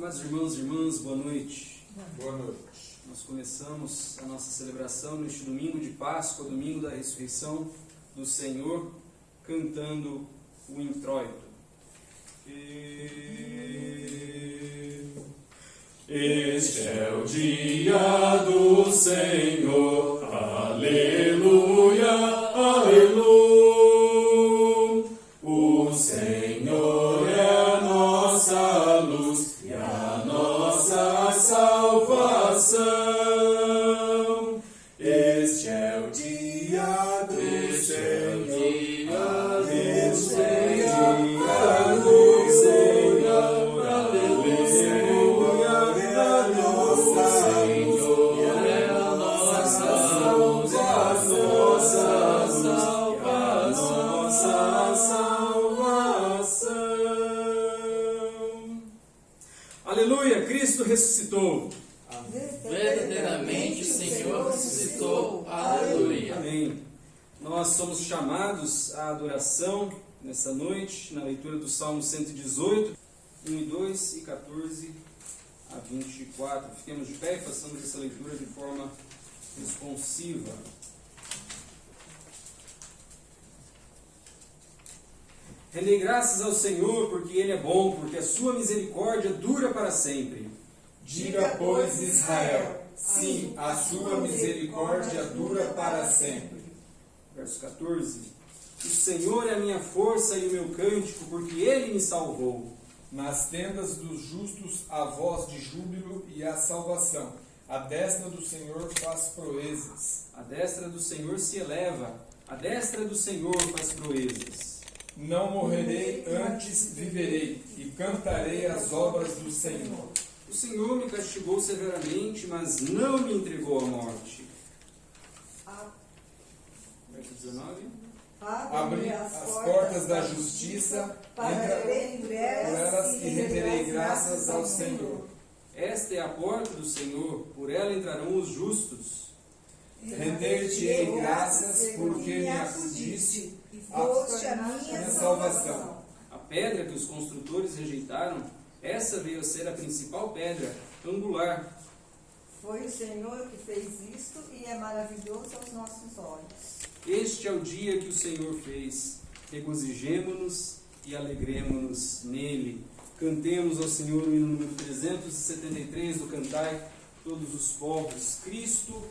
Amados irmãos e irmãs, boa noite. Boa noite. Nós começamos a nossa celebração neste domingo de Páscoa, domingo da ressurreição do Senhor, cantando o introito. Este é o dia do Senhor, aleluia, aleluia. O Senhor é a nossa luz e a nossa salvação. Este é o dia do Senhor, este é o dia do Senhor, aleluia. Aleluia, Cristo ressuscitou. Verdadeiramente o Senhor ressuscitou. Aleluia. Amém. Nós somos chamados à adoração nessa noite, na leitura do Salmo 118, 1 e 2 e 14 a 24. Fiquemos de pé e façamos essa leitura de forma responsiva. Rendei graças ao Senhor, porque Ele é bom, porque a sua misericórdia dura para sempre. Diga, pois, Israel, sim, a sua misericórdia dura para sempre. Verso 14. O Senhor é a minha força e o meu cântico, porque Ele me salvou. Nas tendas dos justos a voz de júbilo e a salvação. A destra do Senhor faz proezas. A destra do Senhor se eleva, a destra do Senhor faz proezas. Não morrerei, antes viverei, e cantarei as obras do Senhor. O Senhor me castigou severamente, mas não me entregou à morte. Verso 19. Abri as portas da justiça, entra por elas e renderei graças ao Senhor. Esta é a porta do Senhor, por ela entrarão os justos. Render-te-ei graças, porque me acudiste, foste a minha salvação. A pedra que os construtores rejeitaram, essa veio a ser a principal pedra angular. Foi o Senhor que fez isto e é maravilhoso aos nossos olhos. Este é o dia que o Senhor fez. Regozijemo-nos e alegremo-nos nele. Cantemos ao Senhor o hino número 373 do Cantai Todos os Povos. Cristo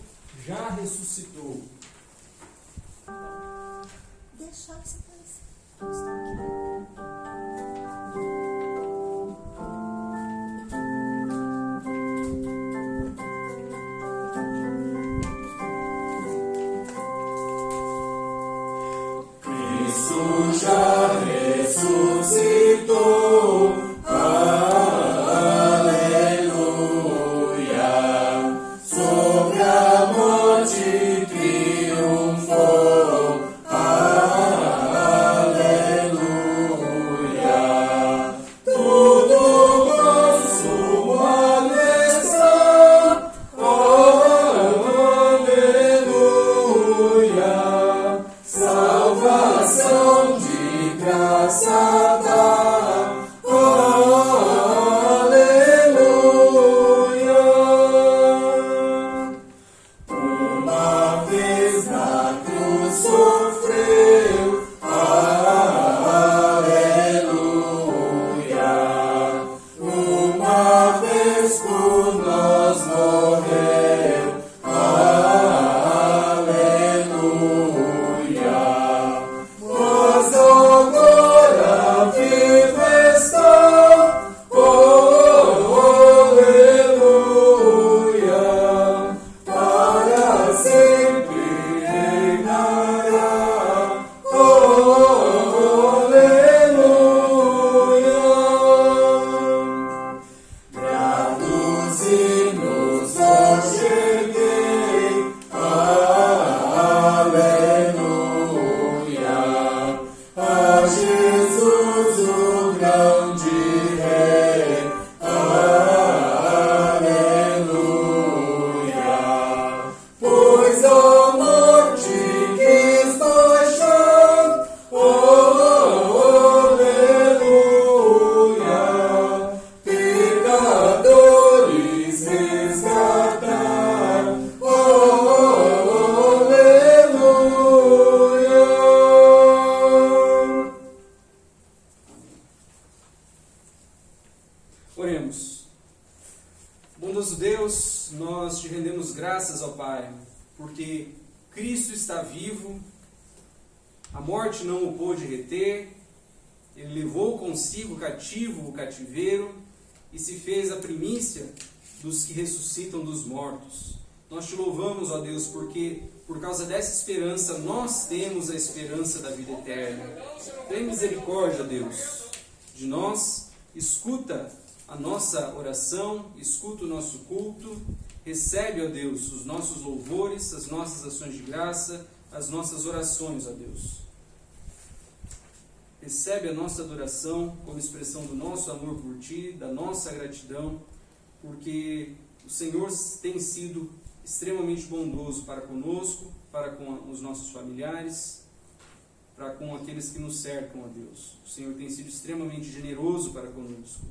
já ressuscitou. Deixa isso aparecer. Cristo já ressuscitou, aleluia, sobre a morte triunfou, aleluia. Bondoso Deus, nós te rendemos graças, ó Pai, porque Cristo está vivo, a morte não o pôde reter, ele levou consigo cativo o cativeiro e se fez a primícia dos que ressuscitam dos mortos. Nós te louvamos, ó Deus, porque por causa dessa esperança nós temos a esperança da vida eterna. Tem misericórdia, Deus, de nós, escuta a nossa oração, escuta o nosso culto, recebe, ó Deus, os nossos louvores, as nossas ações de graça, as nossas orações, ó Deus. Recebe a nossa adoração como expressão do nosso amor por Ti, da nossa gratidão, porque o Senhor tem sido extremamente bondoso para conosco, para com os nossos familiares, para com aqueles que nos cercam, ó Deus. O Senhor tem sido extremamente generoso para conosco.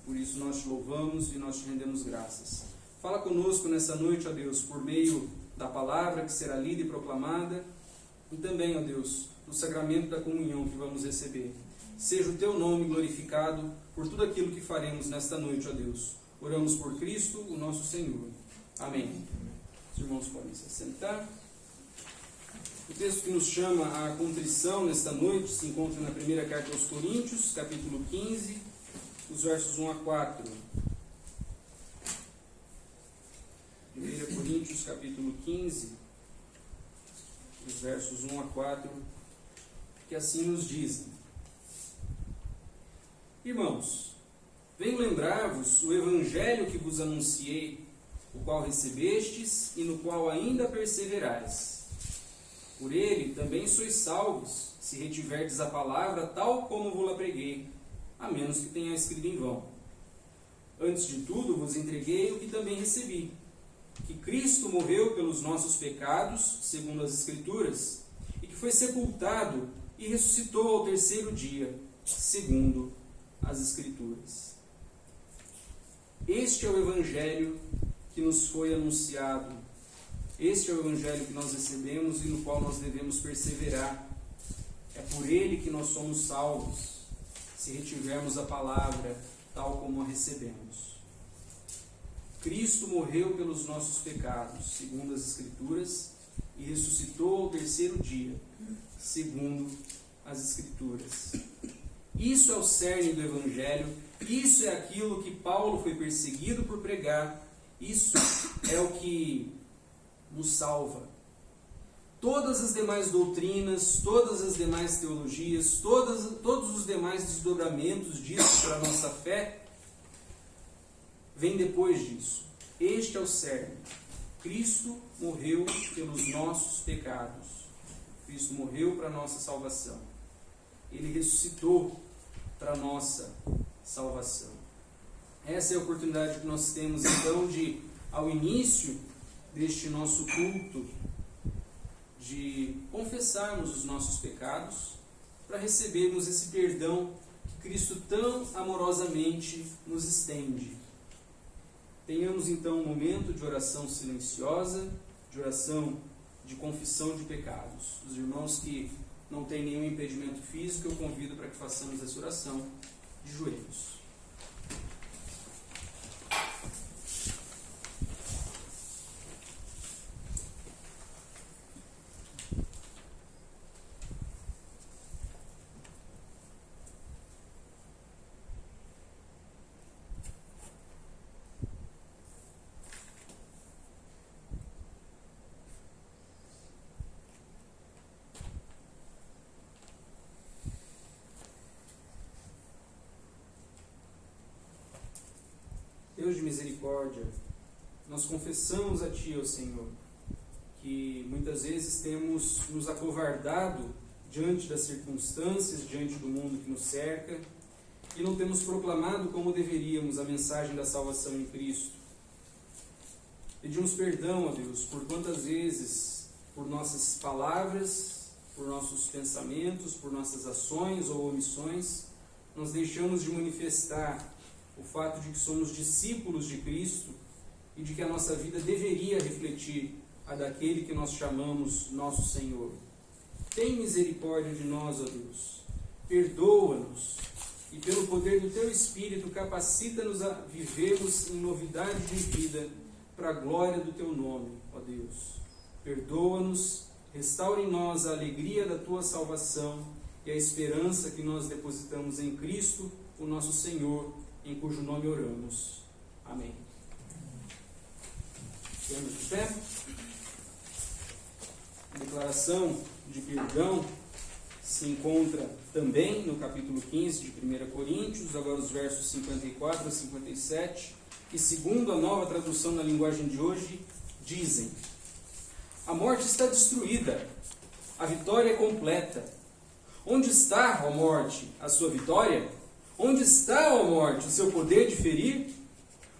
Por isso nós te louvamos e nós te rendemos graças. Fala conosco nessa noite, ó Deus, por meio da palavra que será lida e proclamada, e também, ó Deus, do sacramento da comunhão que vamos receber. Seja o teu nome glorificado por tudo aquilo que faremos nesta noite, ó Deus. Oramos por Cristo, o nosso Senhor. Amém. Os irmãos podem se assentar. O texto que nos chama à contrição nesta noite se encontra na primeira carta aos Coríntios, capítulo 15, os versos 1 a 4. 1 Coríntios, capítulo 15, os versos 1 a 4, que assim nos dizem: Irmãos, venho lembrar-vos o evangelho que vos anunciei, o qual recebestes e no qual ainda perseverais. Por ele também sois salvos, se retiverdes a palavra tal como vos-la preguei, a menos que tenha escrito em vão. Antes de tudo vos entreguei o que também recebi, que Cristo morreu pelos nossos pecados, segundo as Escrituras, e que foi sepultado e ressuscitou ao terceiro dia, segundo as Escrituras. Este é o Evangelho que nos foi anunciado. Este é o Evangelho que nós recebemos e no qual nós devemos perseverar. É por ele que nós somos salvos, se retivermos a palavra tal como a recebemos. Cristo morreu pelos nossos pecados, segundo as Escrituras, e ressuscitou ao terceiro dia, segundo as Escrituras. Isso é o cerne do Evangelho, isso é aquilo que Paulo foi perseguido por pregar, isso é o que nos salva. Todas as demais doutrinas, todas as demais teologias, todos os demais desdobramentos disso para a nossa fé, vem depois disso. Este é o cerne. Cristo morreu pelos nossos pecados. Cristo morreu para a nossa salvação. Ele ressuscitou para a nossa salvação. Essa é a oportunidade que nós temos, então, de, ao início deste nosso culto, de confessarmos os nossos pecados, para recebermos esse perdão que Cristo tão amorosamente nos estende. Tenhamos então um momento de oração silenciosa, de oração de confissão de pecados. Os irmãos que não têm nenhum impedimento físico, eu convido para que façamos essa oração de joelhos. Deus de misericórdia, nós confessamos a Ti, ó Senhor, que muitas vezes temos nos acovardado diante das circunstâncias, diante do mundo que nos cerca, e não temos proclamado como deveríamos a mensagem da salvação em Cristo. Pedimos perdão, ó Deus, por quantas vezes, por nossas palavras, por nossos pensamentos, por nossas ações ou omissões, nós deixamos de manifestar o fato de que somos discípulos de Cristo e de que a nossa vida deveria refletir a daquele que nós chamamos nosso Senhor. Tem misericórdia de nós, ó Deus. Perdoa-nos e pelo poder do Teu Espírito capacita-nos a vivermos em novidade de vida para a glória do Teu nome, ó Deus. Perdoa-nos, restaura em nós a alegria da Tua salvação e a esperança que nós depositamos em Cristo, o nosso Senhor, em cujo nome oramos. Amém. Temos de pé. A declaração de perdão se encontra também no capítulo 15 de 1 Coríntios, agora os versos 54 a 57, que, segundo a nova tradução na linguagem de hoje, dizem: a morte está destruída, a vitória é completa. Onde está, ó morte, a sua vitória? Onde está, ó morte, o seu poder de ferir?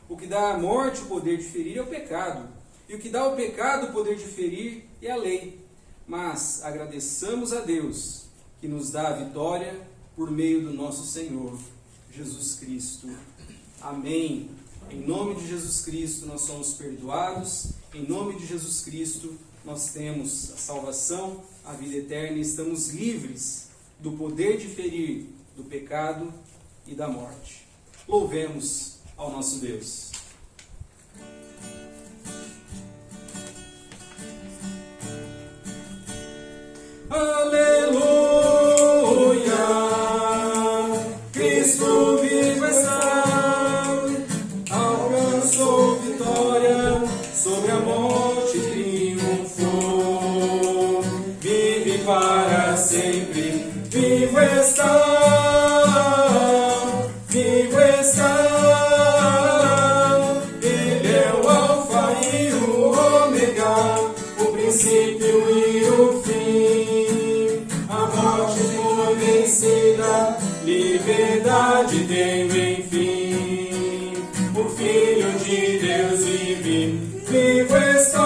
O que dá à morte o poder de ferir é o pecado, e o que dá ao pecado o poder de ferir é a lei. Mas agradeçamos a Deus, que nos dá a vitória por meio do nosso Senhor, Jesus Cristo. Amém. Em nome de Jesus Cristo nós somos perdoados, em nome de Jesus Cristo nós temos a salvação, a vida eterna e estamos livres do poder de ferir, do pecado e da morte. Louvemos ao nosso Deus. Aleluia, Cristo vivo está, alcançou vitória, sobre a morte triunfou, vive para sempre, vivo está, vivo está, Ele é o Alfa e o Ômega, o princípio e o fim. Liberdade tenho enfim, o Filho de Deus vive, vivo está,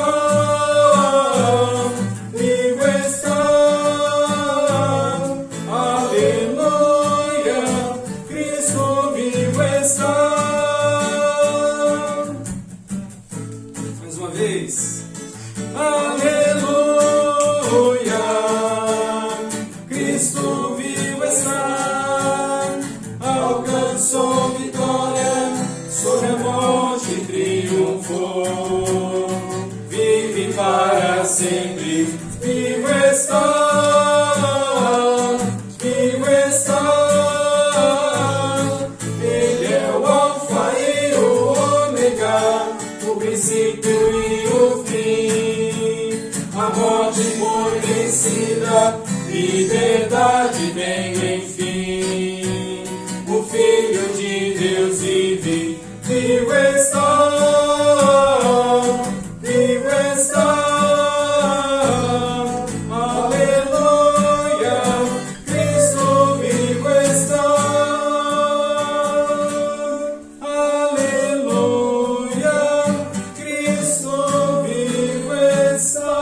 vivo está, aleluia, Cristo vivo está. Mais uma vez, aleluia, Cristo vivo está, alcançou vitória, sobre a morte triunfou, vive para sempre, vivo está, vivo está, Ele é o Alfa e o Ômega, o princípio e o fim, a morte foi vencida, liberdade tem enfim, o Filho de Deus vive, vivo está, vivo está, aleluia, Cristo vivo está, aleluia, Cristo vivo está.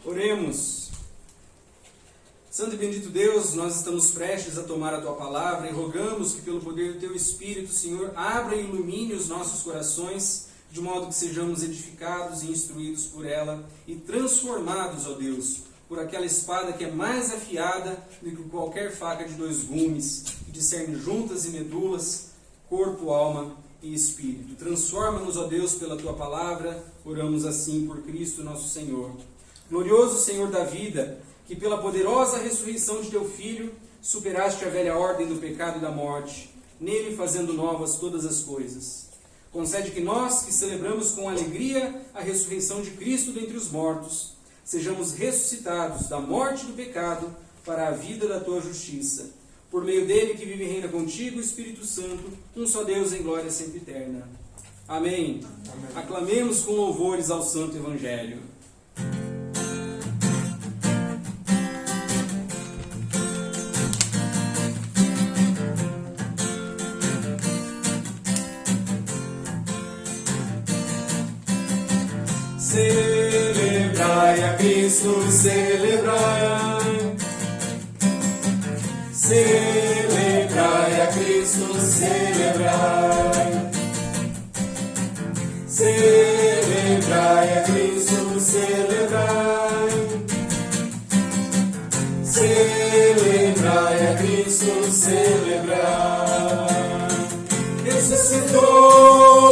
Oremos. Santo e bendito Deus, nós estamos prestes a tomar a Tua palavra e rogamos que pelo poder do Teu Espírito, Senhor, abra e ilumine os nossos corações, de modo que sejamos edificados e instruídos por ela e transformados, ó Deus, por aquela espada que é mais afiada do que qualquer faca de 2 gumes, que discerne juntas e medulas, corpo, alma e espírito. Transforma-nos, ó Deus, pela Tua palavra, oramos assim por Cristo nosso Senhor. Glorioso Senhor da vida, que pela poderosa ressurreição de Teu Filho, superaste a velha ordem do pecado e da morte, nele fazendo novas todas as coisas. Concede que nós, que celebramos com alegria a ressurreição de Cristo dentre os mortos, sejamos ressuscitados da morte e do pecado para a vida da Tua justiça. Por meio dele que vive e reina contigo, o Espírito Santo, um só Deus em glória sempre eterna. Amém. Amém. Aclamemos com louvores ao Santo Evangelho. Celebrai a Cristo, celebrai. Celebrai a Cristo, celebrai. Celebrai a Cristo, celebrai. Celebrai Cristo celebrar. Ressuscitou,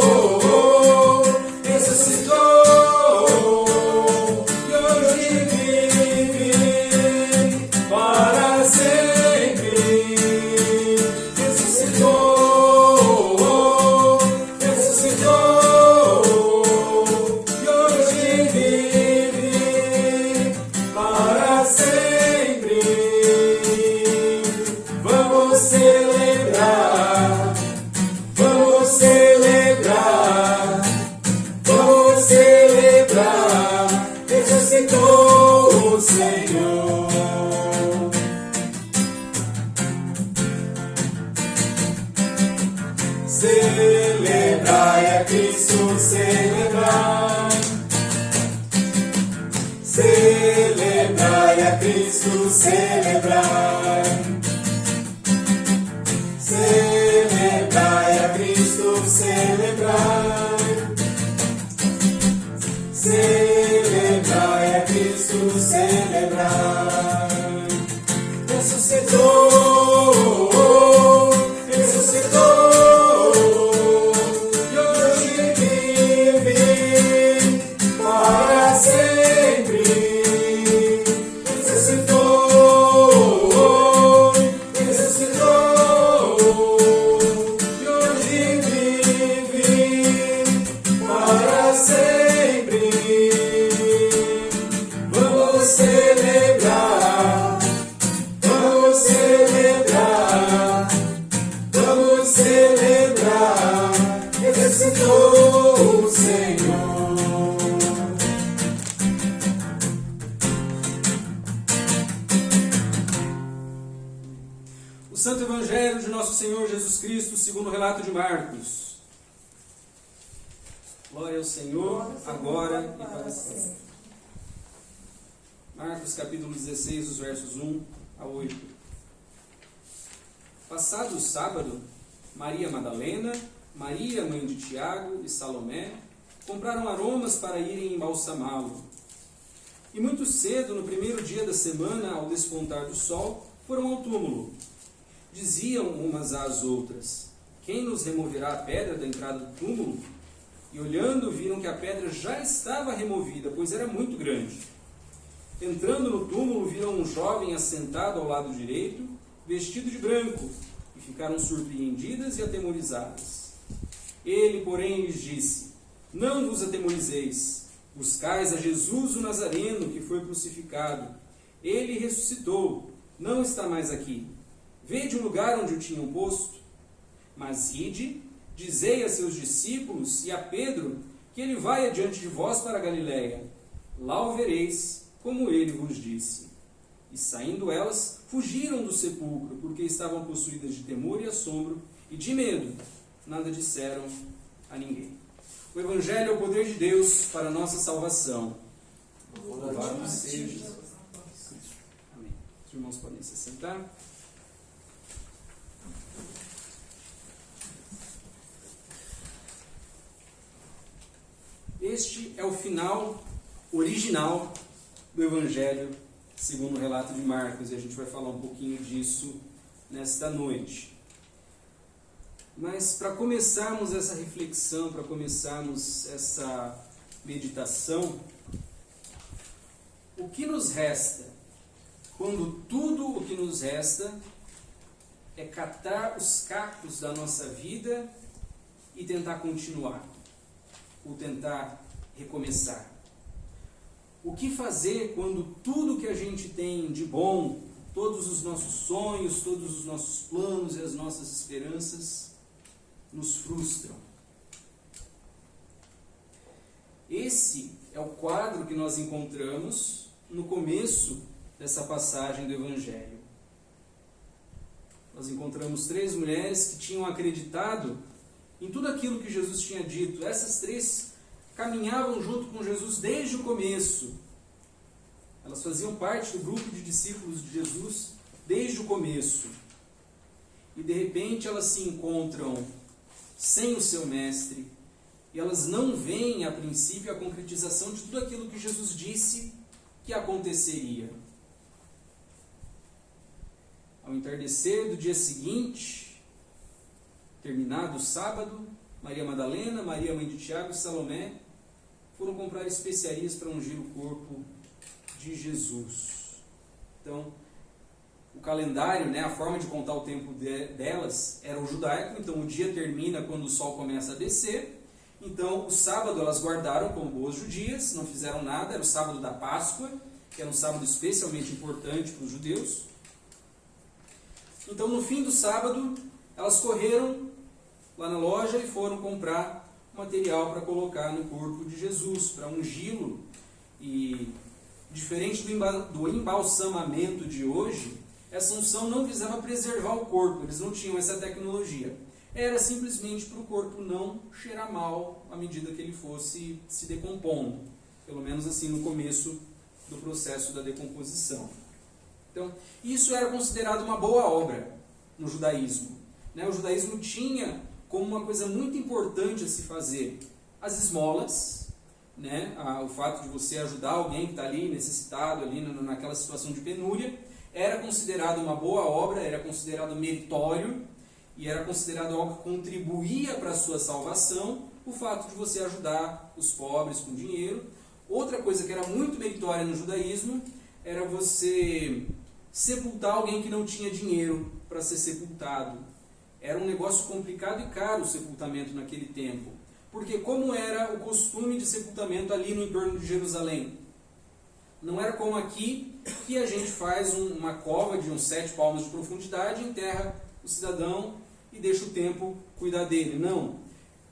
ressuscitou, e hoje vive para sempre. Ressuscitou, ressuscitou, e hoje vive para sempre. Vamos celebrar, vamos celebrar, vamos celebrar. Ressuscitou o Senhor. Celebrai a Cristo, celebrai. Celebrai a Cristo, celebrai. Celebrai a Cristo, celebrai. Celebrai a Cristo, celebrai. Ressuscitou, ressuscitou, e hoje vive para sempre. Ressuscitou, ressuscitou, e hoje vive para sempre. Vamos celebrar, vamos celebrar, vamos celebrar. Ressuscitou o Senhor. O Santo Evangelho de Nosso Senhor Jesus Cristo, segundo o relato de Marcos. Glória ao Senhor, agora e para sempre. Marcos capítulo 16, os versos 1 a 8. Passado o sábado, Maria Madalena, Maria, mãe de Tiago e Salomé, compraram aromas para irem embalsamá-lo. E muito cedo, no primeiro dia da semana, ao despontar do sol, foram ao túmulo. Diziam umas às outras: quem nos removerá a pedra da entrada do túmulo? E olhando, viram que a pedra já estava removida, pois era muito grande. Entrando no túmulo, viram um jovem assentado ao lado direito, vestido de branco, e ficaram surpreendidas e atemorizadas. Ele, porém, lhes disse: não vos atemorizeis, buscais a Jesus o Nazareno, que foi crucificado. Ele ressuscitou, não está mais aqui. Vede o lugar onde o tinham posto. Mas ide, dizei a seus discípulos e a Pedro que ele vai adiante de vós para a Galiléia. Lá o vereis, como ele vos disse. E saindo elas, fugiram do sepulcro, porque estavam possuídas de temor e assombro, e de medo, nada disseram a ninguém. O Evangelho é o poder de Deus para a nossa salvação. Louvado seja Jesus. Amém. Os irmãos podem se sentar. Este é o final original do Evangelho segundo o relato de Marcos, e a gente vai falar um pouquinho disso nesta noite. Mas para começarmos essa reflexão, para começarmos essa meditação, o que nos resta? Quando tudo o que nos resta é catar os cacos da nossa vida e tentar continuar, ou tentar recomeçar. O que fazer quando tudo que a gente tem de bom, todos os nossos sonhos, todos os nossos planos e as nossas esperanças nos frustram? Esse é o quadro que nós encontramos no começo dessa passagem do Evangelho. Nós encontramos 3 mulheres que tinham acreditado em tudo aquilo que Jesus tinha dito. Essas 3 caminhavam junto com Jesus desde o começo. Elas faziam parte do grupo de discípulos de Jesus desde o começo. E de repente elas se encontram sem o seu mestre, e elas não veem a princípio a concretização de tudo aquilo que Jesus disse que aconteceria. Ao entardecer do dia seguinte, terminado o sábado, Maria Madalena, Maria mãe de Tiago e Salomé foram comprar especiarias para ungir o corpo de Jesus. Então, o calendário, né, a forma de contar o tempo delas era o judaico, então o dia termina quando o sol começa a descer. Então, o sábado elas guardaram como boas judias, não fizeram nada, era o sábado da Páscoa, que era um sábado especialmente importante para os judeus. Então, no fim do sábado, elas correram lá na loja e foram comprar material para colocar no corpo de Jesus, para ungí-lo. E, diferente do embalsamamento de hoje, essa unção não visava preservar o corpo, eles não tinham essa tecnologia. Era simplesmente para o corpo não cheirar mal à medida que ele fosse se decompondo, pelo menos assim no começo do processo da decomposição. Então, isso era considerado uma boa obra no judaísmo. O judaísmo tinha como uma coisa muito importante a se fazer as esmolas, o fato de você ajudar alguém que está ali necessitado, ali naquela situação de penúria, era considerado uma boa obra, era considerado meritório, e era considerado algo que contribuía para a sua salvação, o fato de você ajudar os pobres com dinheiro. Outra coisa que era muito meritória no judaísmo era você sepultar alguém que não tinha dinheiro para ser sepultado. Era um negócio complicado e caro o sepultamento naquele tempo. Porque como era o costume de sepultamento ali no entorno de Jerusalém? Não era como aqui, que a gente faz uma cova de uns 7 palmos de profundidade, enterra o cidadão e deixa o tempo cuidar dele. Não.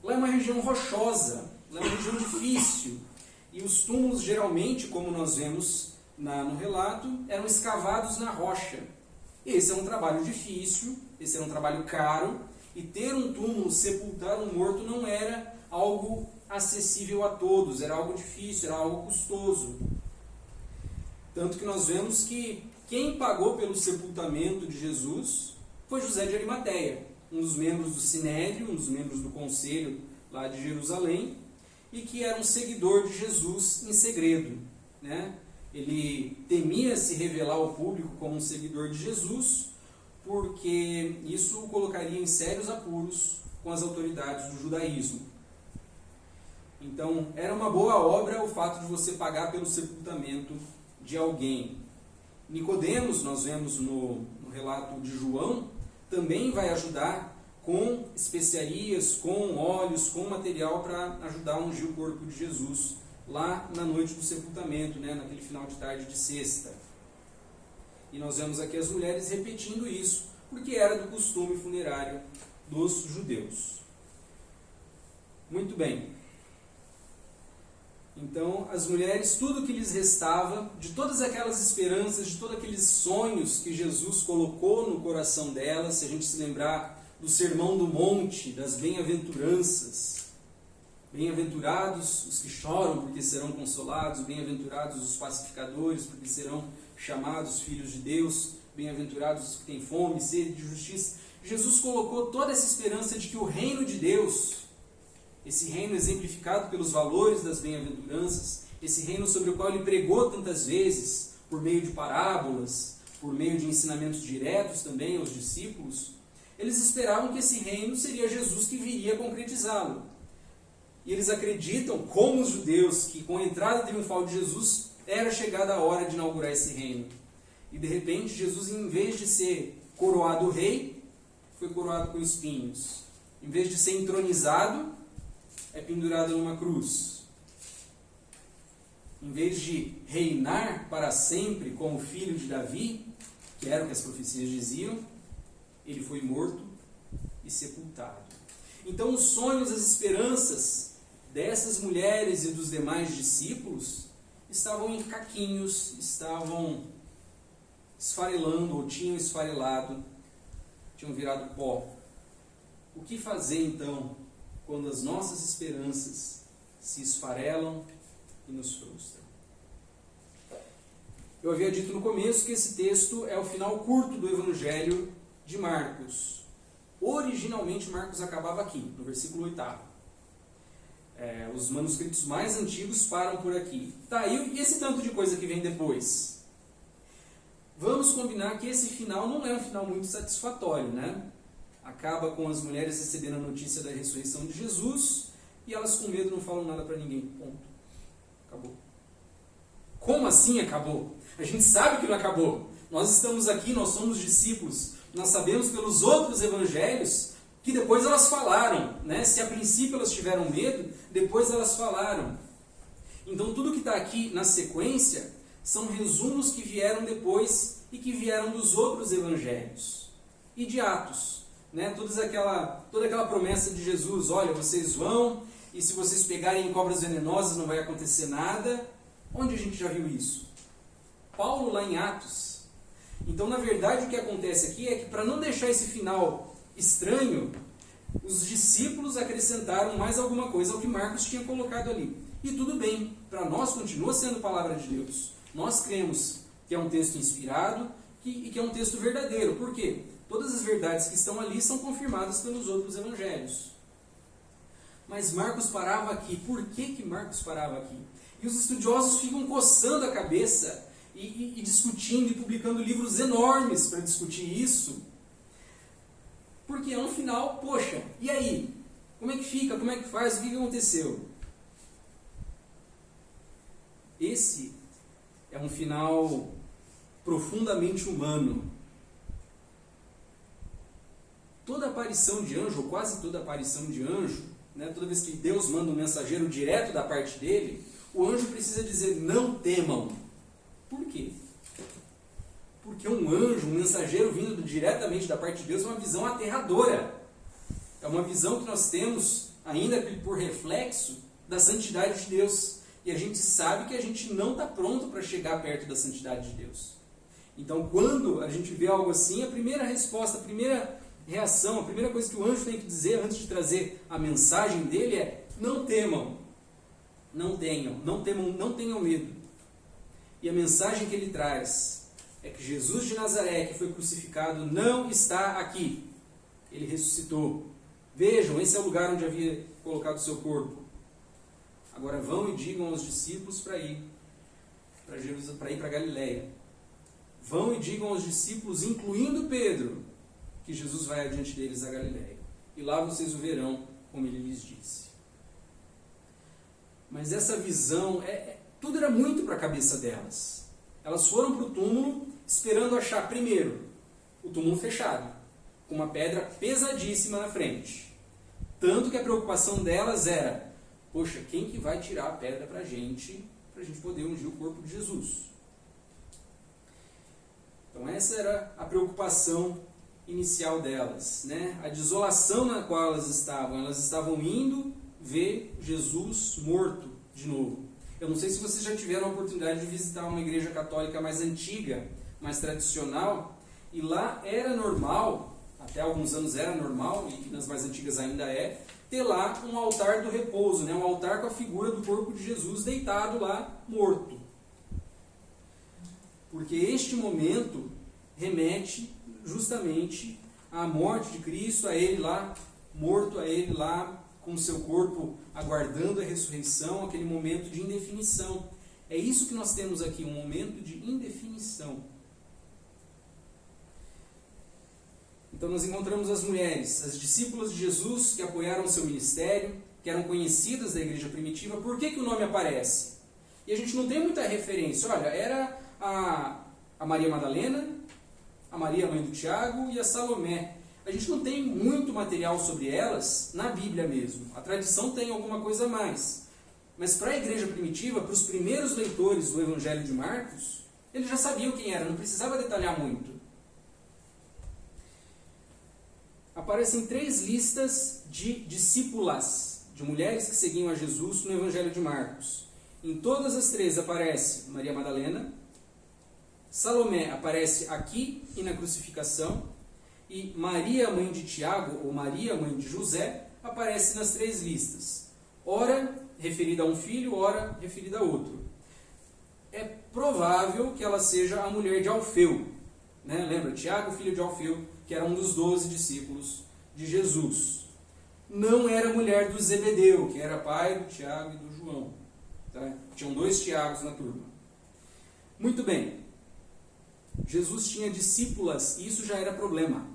Lá é uma região rochosa, lá é uma região difícil. E os túmulos, geralmente, como nós vemos no relato, eram escavados na rocha. Esse é um trabalho difícil, esse era um trabalho caro, e ter um túmulo, sepultar um morto, não era algo acessível a todos, era algo difícil, era algo custoso. Tanto que nós vemos que quem pagou pelo sepultamento de Jesus foi José de Arimateia, um dos membros do Sinédrio, um dos membros do conselho lá de Jerusalém, e que era um seguidor de Jesus em segredo. Ele temia se revelar ao público como um seguidor de Jesus, porque isso o colocaria em sérios apuros com as autoridades do judaísmo. Então, era uma boa obra o fato de você pagar pelo sepultamento de alguém. Nicodemos, nós vemos no relato de João, também vai ajudar com especiarias, com óleos, com material para ajudar a ungir o corpo de Jesus lá na noite do sepultamento, naquele final de tarde de sexta. E nós vemos aqui as mulheres repetindo isso, porque era do costume funerário dos judeus. Muito bem. Então, as mulheres, tudo que lhes restava, de todas aquelas esperanças, de todos aqueles sonhos que Jesus colocou no coração delas, se a gente se lembrar do Sermão do Monte, das bem-aventuranças, bem-aventurados os que choram, porque serão consolados, bem-aventurados os pacificadores, porque serão chamados filhos de Deus, bem-aventurados os que têm fome e sede de justiça. Jesus colocou toda essa esperança de que o reino de Deus, esse reino exemplificado pelos valores das bem-aventuranças, esse reino sobre o qual ele pregou tantas vezes, por meio de parábolas, por meio de ensinamentos diretos também aos discípulos, eles esperavam que esse reino seria Jesus que viria concretizá-lo. E eles acreditam, como os judeus, que com a entrada triunfal de Jesus era chegada a hora de inaugurar esse reino. E de repente Jesus, em vez de ser coroado rei, foi coroado com espinhos. Em vez de ser entronizado, é pendurado numa cruz. Em vez de reinar para sempre como filho de Davi, que era o que as profecias diziam, ele foi morto e sepultado. Então os sonhos, as esperanças dessas mulheres e dos demais discípulos estavam em caquinhos, estavam esfarelando ou tinham esfarelado, tinham virado pó. O que fazer então quando as nossas esperanças se esfarelam e nos frustram? Eu havia dito no começo que esse texto é o final curto do Evangelho de Marcos. Originalmente Marcos acabava aqui, no versículo 8º. Os manuscritos mais antigos param por aqui. Tá, e esse tanto de coisa que vem depois? vamos combinar que esse final não é um final muito satisfatório, né? Acaba com as mulheres recebendo a notícia da ressurreição de Jesus e elas com medo não falam nada para ninguém. Ponto. Acabou. Como assim acabou? A gente sabe que não acabou. Nós estamos aqui, nós somos discípulos. Nós sabemos pelos outros evangelhos que depois elas falaram, né? Se a princípio elas tiveram medo, depois elas falaram. Então tudo que está aqui na sequência são resumos que vieram depois e que vieram dos outros evangelhos e de Atos, né? Toda aquela promessa de Jesus, olha, vocês vão e se vocês pegarem cobras venenosas não vai acontecer nada. Onde a gente já viu isso? Paulo lá em Atos. Então, na verdade, o que acontece aqui é que para não deixar esse final estranho, os discípulos acrescentaram mais alguma coisa ao que Marcos tinha colocado ali. E tudo bem, para nós continua sendo palavra de Deus. Nós cremos que é um texto inspirado e que é um texto verdadeiro. Por quê? Todas as verdades que estão ali são confirmadas pelos outros evangelhos. Mas Marcos parava aqui. Por que Marcos parava aqui? E os estudiosos ficam coçando a cabeça e discutindo e publicando livros enormes para discutir isso. Porque é um final, poxa, e aí? Como é que fica? Como é que faz? O que aconteceu? Esse é um final profundamente humano. Toda aparição de anjo, ou quase toda aparição de anjo, né, toda vez que Deus manda um mensageiro direto da parte dele, o anjo precisa dizer, não temam. Por quê? Porque um anjo, um mensageiro vindo diretamente da parte de Deus é uma visão aterradora. É uma visão que nós temos, ainda por reflexo, da santidade de Deus. E a gente sabe que a gente não está pronto para chegar perto da santidade de Deus. Então, quando a gente vê algo assim, a primeira resposta, a primeira reação, a primeira coisa que o anjo tem que dizer antes de trazer a mensagem dele é, não temam. Não tenham medo. E a mensagem que ele traz é que Jesus de Nazaré, que foi crucificado, não está aqui. Ele ressuscitou. Vejam, esse é o lugar onde havia colocado o seu corpo. Agora vão e digam aos discípulos para ir para Galiléia. Vão e digam aos discípulos, incluindo Pedro, que Jesus vai adiante deles a Galiléia. E lá vocês o verão, como ele lhes disse. Mas essa visão, tudo era muito para a cabeça delas. Elas foram para o túmulo esperando achar, primeiro, o túmulo fechado, com uma pedra pesadíssima na frente. Tanto que a preocupação delas era, poxa, quem que vai tirar a pedra para a gente poder ungir o corpo de Jesus? Então essa era a preocupação inicial delas, né? A desolação na qual elas estavam indo ver Jesus morto de novo. Eu não sei se vocês já tiveram a oportunidade de visitar uma igreja católica mais antiga, mais tradicional, e lá era normal, até alguns anos era normal, e nas mais antigas ainda é, ter lá um altar do repouso, né? Um altar com a figura do corpo de Jesus deitado lá, morto. Porque este momento remete justamente à morte de Cristo, a ele lá, morto, a ele lá, com o seu corpo aguardando a ressurreição, aquele momento de indefinição. É isso que nós temos aqui, um momento de indefinição. Então nós encontramos as mulheres, as discípulas de Jesus que apoiaram o seu ministério, que eram conhecidas da igreja primitiva. Por que o nome aparece? E a gente não tem muita referência. Olha, era a Maria Madalena, a Maria, mãe do Tiago, e a Salomé. A gente não tem muito material sobre elas na Bíblia mesmo. A tradição tem alguma coisa a mais. Mas para a igreja primitiva, para os primeiros leitores do Evangelho de Marcos, eles já sabiam quem era, não precisava detalhar muito. Aparecem 3 listas de discípulas, de mulheres que seguiam a Jesus no Evangelho de Marcos. Em todas as 3 aparece Maria Madalena, Salomé aparece aqui e na crucificação, e Maria, mãe de Tiago, ou Maria, mãe de José, aparece nas 3 listas. Ora referida a um filho, ora referida a outro. É provável que ela seja a mulher de Alfeu. Né? Lembra? Tiago, filho de Alfeu, que era um dos 12 discípulos de Jesus. Não era mulher do Zebedeu, que era pai do Tiago e do João. Tá? Tinham 2 Tiagos na turma. Muito bem. Jesus tinha discípulas e isso já era problema.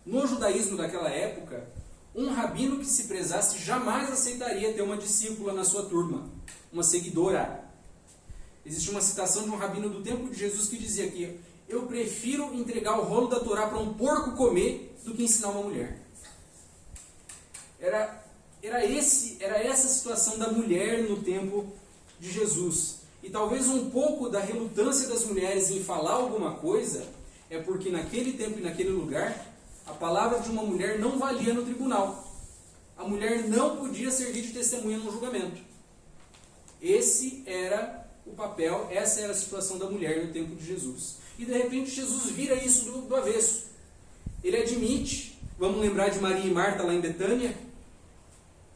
No judaísmo daquela época, um rabino que se prezasse jamais aceitaria ter uma discípula na sua turma, uma seguidora. Existe uma citação de um rabino do tempo de Jesus que dizia que eu prefiro entregar o rolo da Torá para um porco comer do que ensinar uma mulher. Era essa a situação da mulher no tempo de Jesus. E talvez um pouco da relutância das mulheres em falar alguma coisa é porque naquele tempo e naquele lugar a palavra de uma mulher não valia no tribunal. A mulher não podia servir de testemunha no julgamento. Esse era o papel, essa era a situação da mulher no tempo de Jesus. E de repente Jesus vira isso do avesso. Ele admite, vamos lembrar de Maria e Marta lá em Betânia,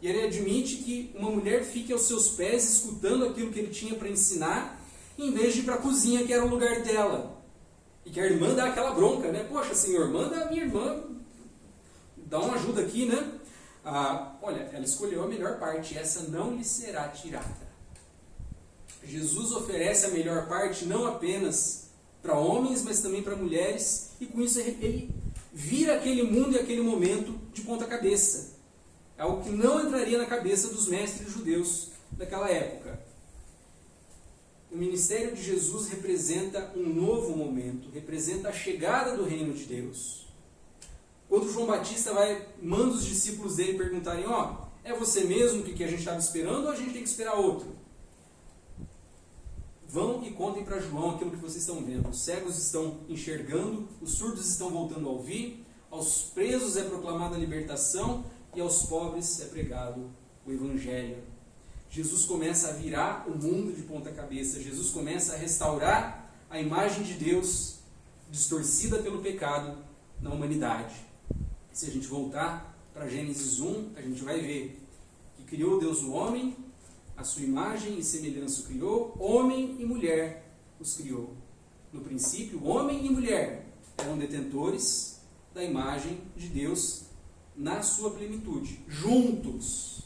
e ele admite que uma mulher fique aos seus pés escutando aquilo que ele tinha para ensinar, em vez de ir para a cozinha, que era o lugar dela. E que a irmã dá aquela bronca, né? Poxa, Senhor, manda a minha irmã dar uma ajuda aqui, né? Olha, ela escolheu a melhor parte, essa não lhe será tirada. Jesus oferece a melhor parte não apenas para homens, mas também para mulheres, e com isso ele vira aquele mundo e aquele momento de ponta cabeça. Algo que não entraria na cabeça dos mestres judeus daquela época. O ministério de Jesus representa um novo momento, representa a chegada do reino de Deus. Quando João Batista manda os discípulos dele perguntarem, é você mesmo que a gente estava esperando ou a gente tem que esperar outro? Vão e contem para João aquilo que vocês estão vendo. Os cegos estão enxergando, os surdos estão voltando a ouvir, aos presos é proclamada a libertação e aos pobres é pregado o Evangelho. Jesus começa a virar o mundo de ponta cabeça. Jesus começa a restaurar a imagem de Deus distorcida pelo pecado na humanidade. Se a gente voltar para Gênesis 1, a gente vai ver que criou Deus o homem, a sua imagem e semelhança o criou, homem e mulher os criou. No princípio, homem e mulher eram detentores da imagem de Deus na sua plenitude, juntos.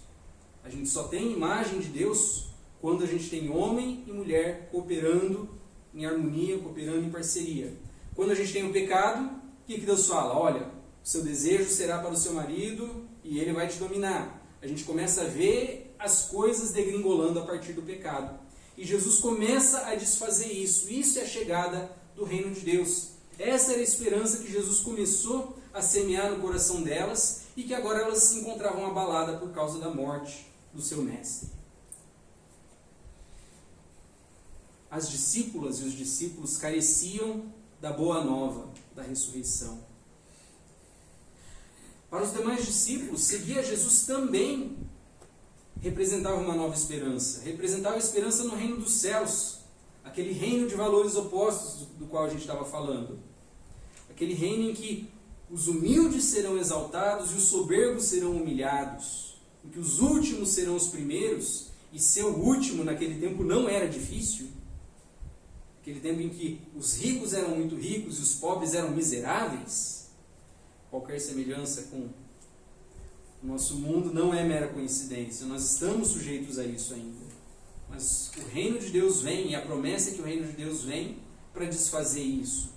A gente só tem imagem de Deus quando a gente tem homem e mulher cooperando em harmonia, cooperando em parceria. Quando a gente tem o pecado, o que Deus fala? Olha, o seu desejo será para o seu marido e ele vai te dominar. A gente começa a ver as coisas degringolando a partir do pecado. E Jesus começa a desfazer isso. Isso é a chegada do reino de Deus. Essa era a esperança que Jesus começou a semear no coração delas e que agora elas se encontravam abaladas por causa da morte do seu mestre. As discípulas e os discípulos careciam da boa nova, da ressurreição. Para os demais discípulos, seguir a Jesus também representava uma nova esperança. Representava a esperança no reino dos céus. Aquele reino de valores opostos do qual a gente estava falando. Aquele reino em que os humildes serão exaltados e os soberbos serão humilhados. Em que os últimos serão os primeiros. E ser o último naquele tempo não era difícil. Aquele tempo em que os ricos eram muito ricos e os pobres eram miseráveis. Qualquer semelhança com o nosso mundo não é mera coincidência. Nós estamos sujeitos a isso ainda. Mas o reino de Deus vem, e a promessa é que o reino de Deus vem para desfazer isso.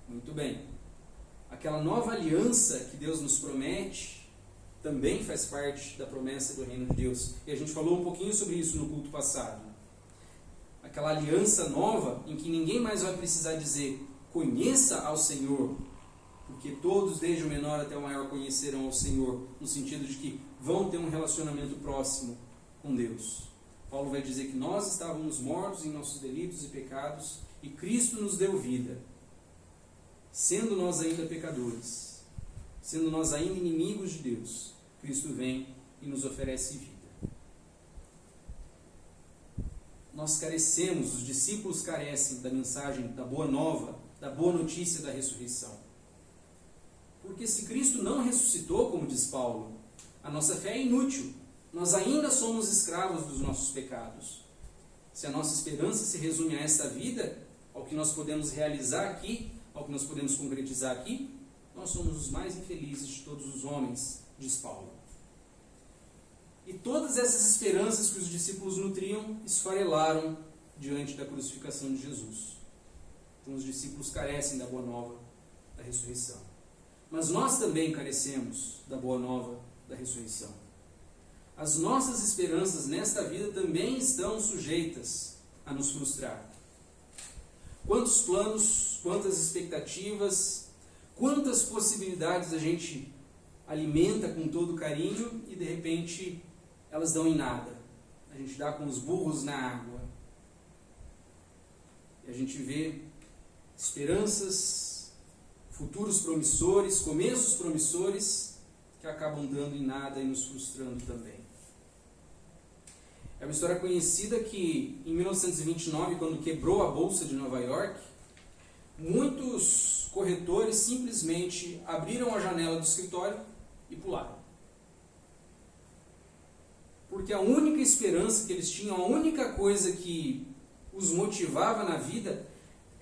Muito bem. Aquela nova aliança que Deus nos promete também faz parte da promessa do reino de Deus. E a gente falou um pouquinho sobre isso no culto passado. Aquela aliança nova em que ninguém mais vai precisar dizer conheça ao Senhor, porque todos, desde o menor até o maior, conhecerão ao Senhor, no sentido de que vão ter um relacionamento próximo com Deus. Paulo vai dizer que nós estávamos mortos em nossos delitos e pecados e Cristo nos deu vida, sendo nós ainda pecadores, sendo nós ainda inimigos de Deus. Cristo vem e nos oferece vida. Nós carecemos, os discípulos carecem da mensagem da boa nova, da boa notícia da ressurreição. Porque se Cristo não ressuscitou, como diz Paulo, a nossa fé é inútil. Nós ainda somos escravos dos nossos pecados. Se a nossa esperança se resume a esta vida, ao que nós podemos realizar aqui, ao que nós podemos concretizar aqui, nós somos os mais infelizes de todos os homens, diz Paulo. E todas essas esperanças que os discípulos nutriam esfarelaram diante da crucificação de Jesus. Então os discípulos carecem da boa nova da ressurreição. Mas nós também carecemos da boa nova da ressurreição. As nossas esperanças nesta vida também estão sujeitas a nos frustrar. Quantos planos, quantas expectativas, quantas possibilidades a gente alimenta com todo carinho e de repente elas dão em nada. A gente dá com os burros na água. E a gente vê esperanças, futuros promissores, começos promissores que acabam dando em nada e nos frustrando também. É uma história conhecida que em 1929, quando quebrou a Bolsa de Nova York, muitos corretores simplesmente abriram a janela do escritório e pularam. Porque a única esperança que eles tinham, a única coisa que os motivava na vida,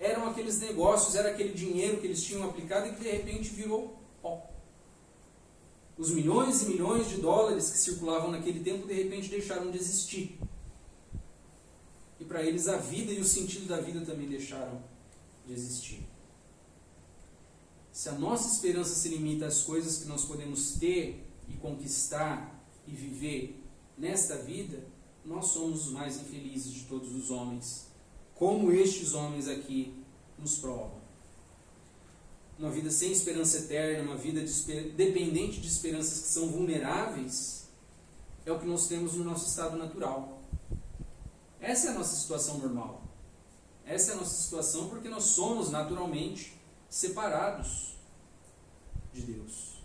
eram aqueles negócios, era aquele dinheiro que eles tinham aplicado e que de repente virou pó. Os milhões e milhões de dólares que circulavam naquele tempo, de repente deixaram de existir. E para eles a vida e o sentido da vida também deixaram de existir. Se a nossa esperança se limita às coisas que nós podemos ter e conquistar e viver nesta vida, nós somos os mais infelizes de todos os homens, como estes homens aqui nos provam. Uma vida sem esperança eterna, uma vida dependente de esperanças que são vulneráveis, é o que nós temos no nosso estado natural. Essa é a nossa situação normal. Essa é a nossa situação porque nós somos naturalmente separados de Deus.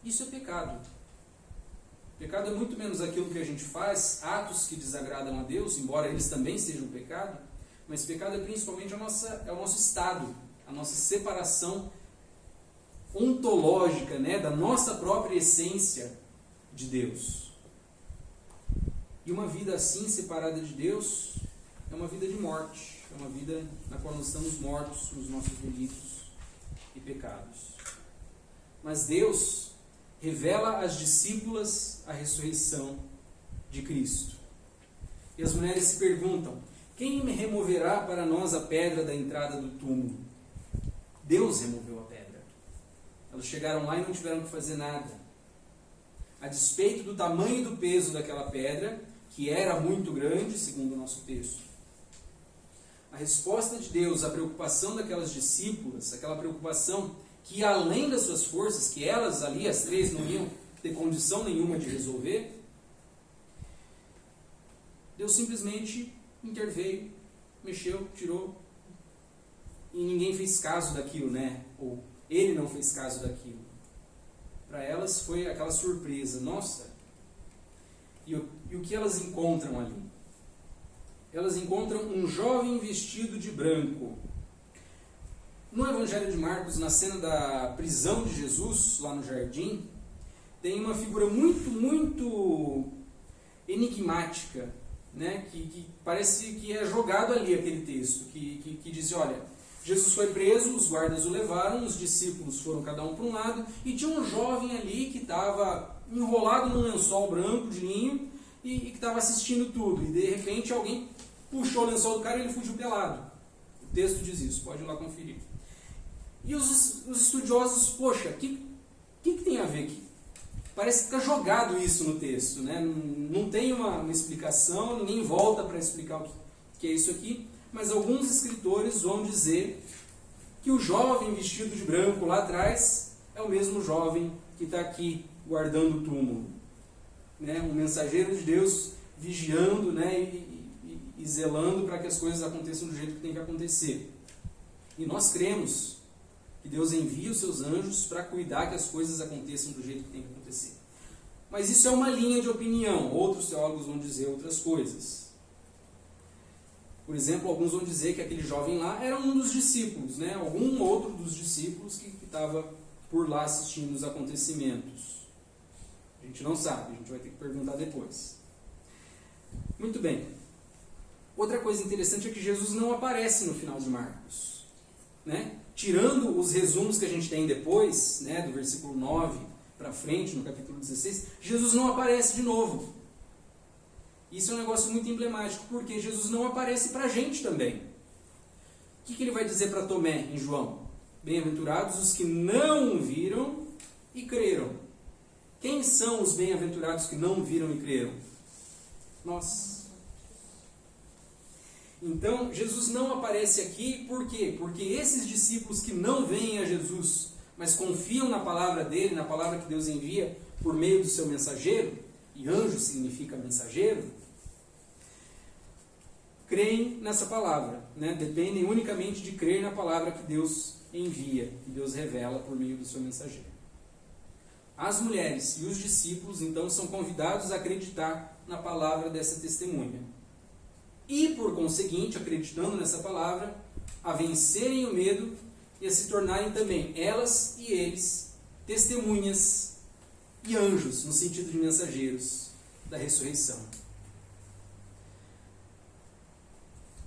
Isso é pecado. Pecado é muito menos aquilo que a gente faz, atos que desagradam a Deus, embora eles também sejam pecado, mas pecado é principalmente o nosso estado, a nossa separação ontológica, né, da nossa própria essência de Deus. E uma vida assim, separada de Deus, é uma vida de morte, é uma vida na qual nós estamos mortos nos nossos delitos e pecados. Mas Deus revela às discípulas a ressurreição de Cristo. E as mulheres se perguntam: quem me removerá para nós a pedra da entrada do túmulo? Deus removeu a pedra. Elas chegaram lá e não tiveram que fazer nada. A despeito do tamanho e do peso daquela pedra, que era muito grande, segundo o nosso texto. A resposta de Deus à preocupação daquelas discípulas, aquela preocupação que além das suas forças, que elas ali, as três, não iam ter condição nenhuma de resolver, Deus simplesmente interveio, mexeu, tirou, e ninguém fez caso daquilo, né? Ou ele não fez caso daquilo. Para elas foi aquela surpresa, nossa. E o que elas encontram ali? Elas encontram um jovem vestido de branco. No Evangelho de Marcos, na cena da prisão de Jesus, lá no jardim, tem uma figura muito, muito enigmática, né? Que parece que é jogado ali aquele texto, que diz, olha, Jesus foi preso, os guardas o levaram, os discípulos foram cada um para um lado, e tinha um jovem ali que estava enrolado num lençol branco de linho e que estava assistindo tudo, e de repente alguém puxou o lençol do cara e ele fugiu pelado. O texto diz isso, pode ir lá conferir. E os estudiosos, poxa, o que tem a ver aqui? Parece que está jogado isso no texto, né? Não tem uma explicação, ninguém volta para explicar o que é isso aqui, mas alguns escritores vão dizer que o jovem vestido de branco lá atrás é o mesmo jovem que está aqui guardando o túmulo, né? Um mensageiro de Deus vigiando, né? E zelando para que as coisas aconteçam do jeito que tem que acontecer. E nós cremos que Deus envia os seus anjos para cuidar que as coisas aconteçam do jeito que tem que acontecer. Mas isso é uma linha de opinião. Outros teólogos vão dizer outras coisas. Por exemplo, alguns vão dizer que aquele jovem lá era um dos discípulos, né? Algum outro dos discípulos que estava por lá assistindo os acontecimentos. A gente não sabe, a gente vai ter que perguntar depois. Muito bem. Outra coisa interessante é que Jesus não aparece no final de Marcos, né? Tirando os resumos que a gente tem depois, né, do versículo 9 para frente, no capítulo 16, Jesus não aparece de novo. Isso é um negócio muito emblemático, porque Jesus não aparece para a gente também. O que ele vai dizer para Tomé em João? Bem-aventurados os que não viram e creram. Quem são os bem-aventurados que não viram e creram? Nós. Então, Jesus não aparece aqui, por quê? Porque esses discípulos que não veem a Jesus, mas confiam na palavra dele, na palavra que Deus envia por meio do seu mensageiro, e anjo significa mensageiro, creem nessa palavra, né? Dependem unicamente de crer na palavra que Deus envia, que Deus revela por meio do seu mensageiro. As mulheres e os discípulos, então, são convidados a acreditar na palavra dessa testemunha. E, por conseguinte, acreditando nessa palavra, a vencerem o medo e a se tornarem também, elas e eles, testemunhas e anjos, no sentido de mensageiros da ressurreição.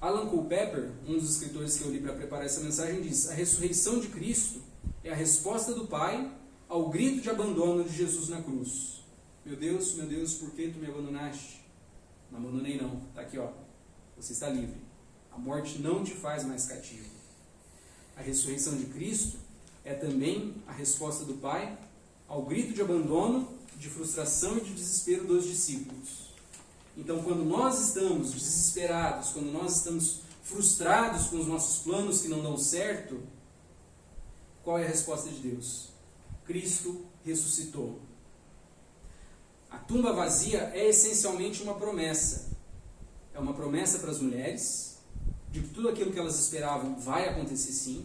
Alan Culpeper, um dos escritores que eu li para preparar essa mensagem, diz: a ressurreição de Cristo é a resposta do Pai ao grito de abandono de Jesus na cruz. Meu Deus, por que tu me abandonaste? Não abandonei não, está aqui, ó. Você está livre. A morte não te faz mais cativo. A ressurreição de Cristo é também a resposta do Pai ao grito de abandono, de frustração e de desespero dos discípulos. Então, quando nós estamos desesperados, quando nós estamos frustrados com os nossos planos que não dão certo, qual é a resposta de Deus? Cristo ressuscitou. A tumba vazia é essencialmente uma promessa. É uma promessa para as mulheres, de que tudo aquilo que elas esperavam vai acontecer sim.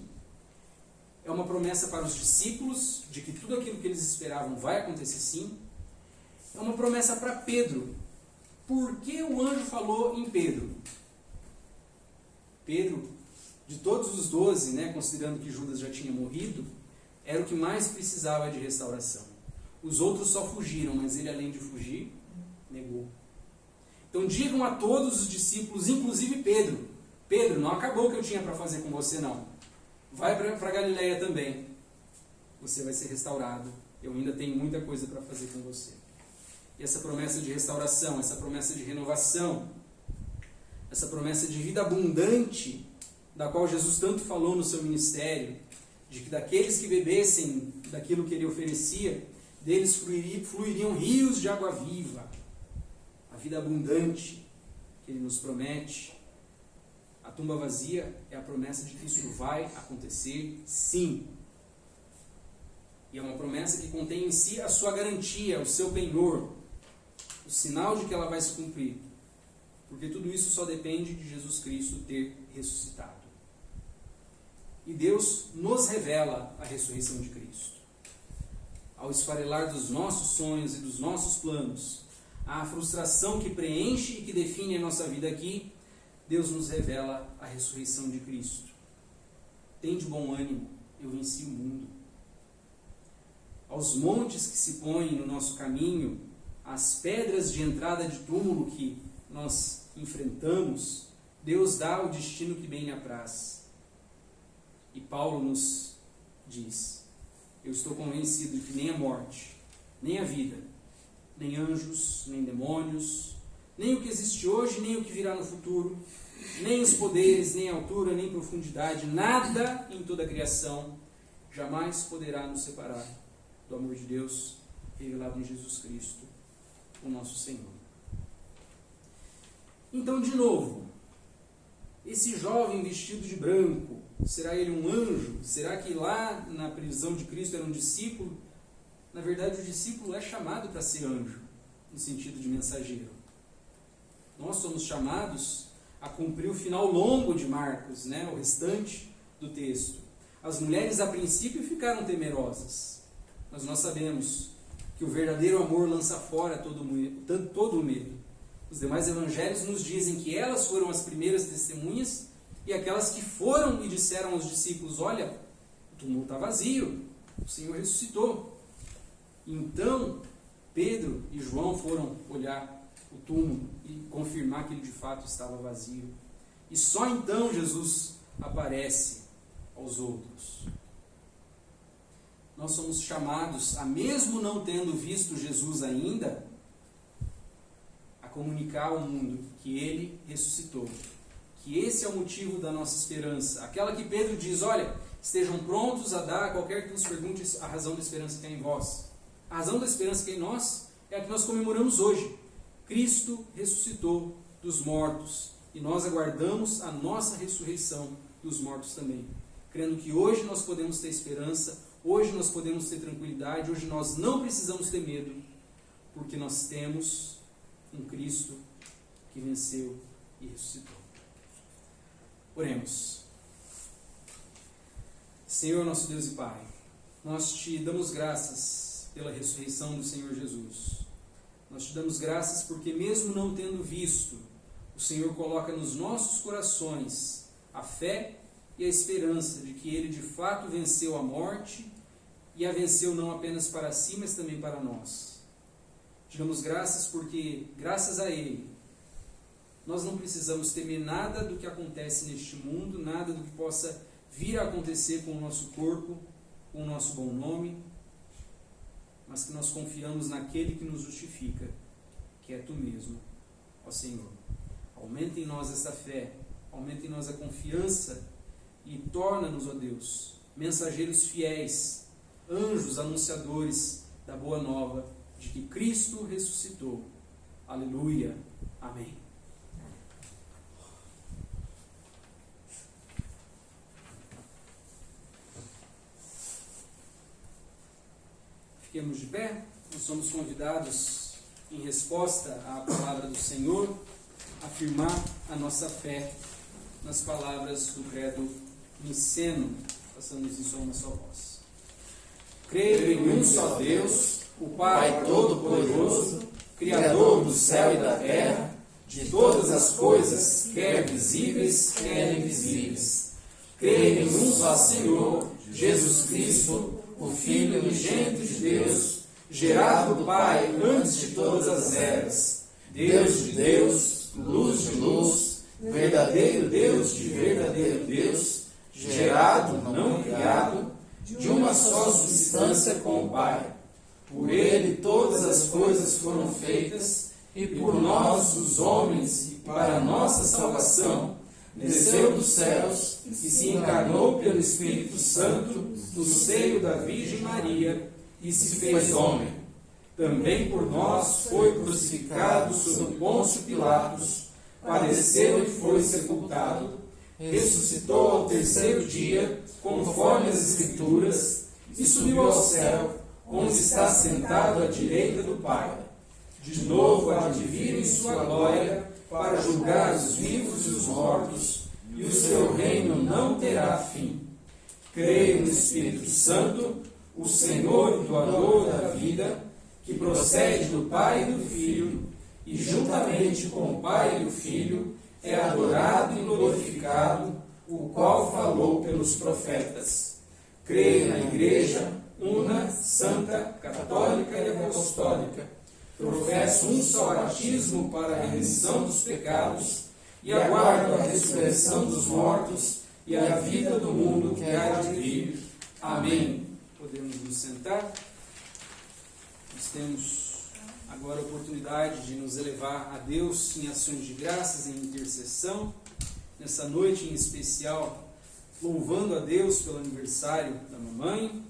É uma promessa para os discípulos, de que tudo aquilo que eles esperavam vai acontecer sim. É uma promessa para Pedro. Por que o anjo falou em Pedro? Pedro, de todos os 12, né, considerando que Judas já tinha morrido, era o que mais precisava de restauração. Os outros só fugiram, mas ele, além de fugir, negou. Então digam a todos os discípulos, inclusive Pedro: Pedro, não acabou o que eu tinha para fazer com você não. Vai para Galileia também. Você vai ser restaurado. Eu ainda tenho muita coisa para fazer com você. E essa promessa de restauração, essa promessa de renovação, essa promessa de vida abundante, da qual Jesus tanto falou no seu ministério, de que daqueles que bebessem daquilo que ele oferecia, deles fluiriam rios de água viva. A vida abundante que ele nos promete. A tumba vazia é a promessa de que isso vai acontecer sim. E é uma promessa que contém em si a sua garantia, o seu penhor, o sinal de que ela vai se cumprir. Porque tudo isso só depende de Jesus Cristo ter ressuscitado. E Deus nos revela a ressurreição de Cristo. Ao esfarelar dos nossos sonhos e dos nossos planos, a frustração que preenche e que define a nossa vida aqui, Deus nos revela a ressurreição de Cristo. Tem de bom ânimo, eu venci o mundo. Aos montes que se põem no nosso caminho, às pedras de entrada de túmulo que nós enfrentamos, Deus dá o destino que bem lhe apraz. E Paulo nos diz: eu estou convencido de que nem a morte, nem a vida, nem anjos, nem demônios, nem o que existe hoje, nem o que virá no futuro, nem os poderes, nem a altura, nem profundidade, nada em toda a criação jamais poderá nos separar do amor de Deus revelado em Jesus Cristo, o nosso Senhor. Então, de novo, esse jovem vestido de branco, será ele um anjo? Será que lá na prisão de Cristo era um discípulo? Na verdade, o discípulo é chamado para ser anjo, no sentido de mensageiro. Nós somos chamados a cumprir o final longo de Marcos, né? O restante do texto. As mulheres, a princípio, ficaram temerosas, mas nós sabemos que o verdadeiro amor lança fora todo o medo. Os demais evangelhos nos dizem que elas foram as primeiras testemunhas e aquelas que foram e disseram aos discípulos: olha, o túmulo está vazio, o Senhor ressuscitou. Então, Pedro e João foram olhar o túmulo e confirmar que ele de fato estava vazio. E só então Jesus aparece aos outros. Nós somos chamados a, mesmo não tendo visto Jesus ainda, a comunicar ao mundo que Ele ressuscitou. Que esse é o motivo da nossa esperança. Aquela que Pedro diz, olha, estejam prontos a dar a qualquer que nos pergunte a razão da esperança que é em vós. A razão da esperança que é em nós é a que nós comemoramos hoje. Cristo ressuscitou dos mortos e nós aguardamos a nossa ressurreição dos mortos também. Crendo que hoje nós podemos ter esperança, hoje nós podemos ter tranquilidade, hoje nós não precisamos ter medo, porque nós temos um Cristo que venceu e ressuscitou. Oremos. Senhor, nosso Deus e Pai, nós te damos graças pela ressurreição do Senhor Jesus. Nós te damos graças porque, mesmo não tendo visto, o Senhor coloca nos nossos corações a fé e a esperança de que Ele de fato venceu a morte e a venceu não apenas para si, mas também para nós. Te damos graças porque, graças a Ele, nós não precisamos temer nada do que acontece neste mundo, nada do que possa vir a acontecer com o nosso corpo, com o nosso bom nome, mas que nós confiamos naquele que nos justifica, que é Tu mesmo, ó Senhor. Aumenta em nós essa fé, aumenta em nós a confiança e torna-nos, ó Deus, mensageiros fiéis, anjos anunciadores da boa nova de que Cristo ressuscitou. Aleluia. Amém. Fiquemos de pé. Nós somos convidados, em resposta à palavra do Senhor, a afirmar a nossa fé nas palavras do credo niceno. Façamos isso a uma só voz. Creio em um só Deus, o Pai Todo-Poderoso, Criador do céu e da terra, de todas as coisas, quer visíveis, quer invisíveis. Creio em um só Senhor, Jesus Cristo, o Filho unigênito de Deus, gerado do Pai antes de todas as eras, Deus de Deus, luz de luz, verdadeiro Deus de verdadeiro Deus, gerado, não criado, de uma só substância com o Pai. Por Ele todas as coisas foram feitas, e por nós, os homens, e para a nossa salvação, desceu dos céus e se encarnou pelo Espírito Santo do seio da Virgem Maria e se fez homem. Também por nós foi crucificado sob Pôncio Pilatos, padeceu e foi sepultado, ressuscitou ao terceiro dia, conforme as Escrituras, e subiu ao céu, onde está sentado à direita do Pai. De novo há de vir em sua glória, para julgar os vivos e os mortos, e o seu reino não terá fim. Creio no Espírito Santo, o Senhor e doador da vida, que procede do Pai e do Filho, e juntamente com o Pai e o Filho é adorado e glorificado, o qual falou pelos profetas. Creio na Igreja, una, santa, católica e apostólica. Professo um só batismo para a remissão dos pecados e aguardo a ressurreição dos mortos e a vida do mundo que há de vir. Amém. Podemos nos sentar. Nós temos agora a oportunidade de nos elevar a Deus em ações de graças, em intercessão, nessa noite em especial, louvando a Deus pelo aniversário da mamãe,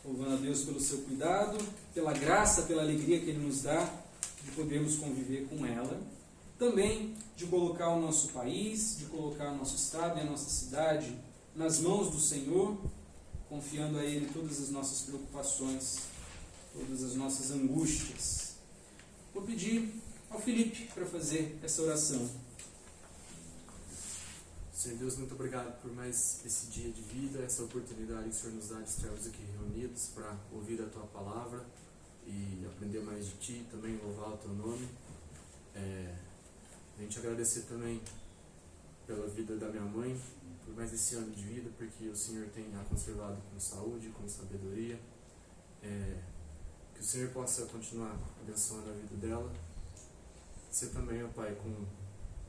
louvando a Deus pelo seu cuidado, pela graça, pela alegria que Ele nos dá de podermos conviver com ela. Também de colocar o nosso país, de colocar o nosso estado e a nossa cidade nas mãos do Senhor, confiando a Ele todas as nossas preocupações, todas as nossas angústias. Vou pedir ao Felipe para fazer essa oração. Senhor Deus, muito obrigado por mais esse dia de vida, essa oportunidade que o Senhor nos dá de estarmos aqui reunidos para ouvir a Tua Palavra e aprender mais de Ti, também louvar o Teu nome. A gente agradecer também pela vida da minha mãe, por mais esse ano de vida, porque o Senhor tem a conservado com saúde, com sabedoria. Que o Senhor possa continuar abençoando a vida dela. Ser também, ó Pai, com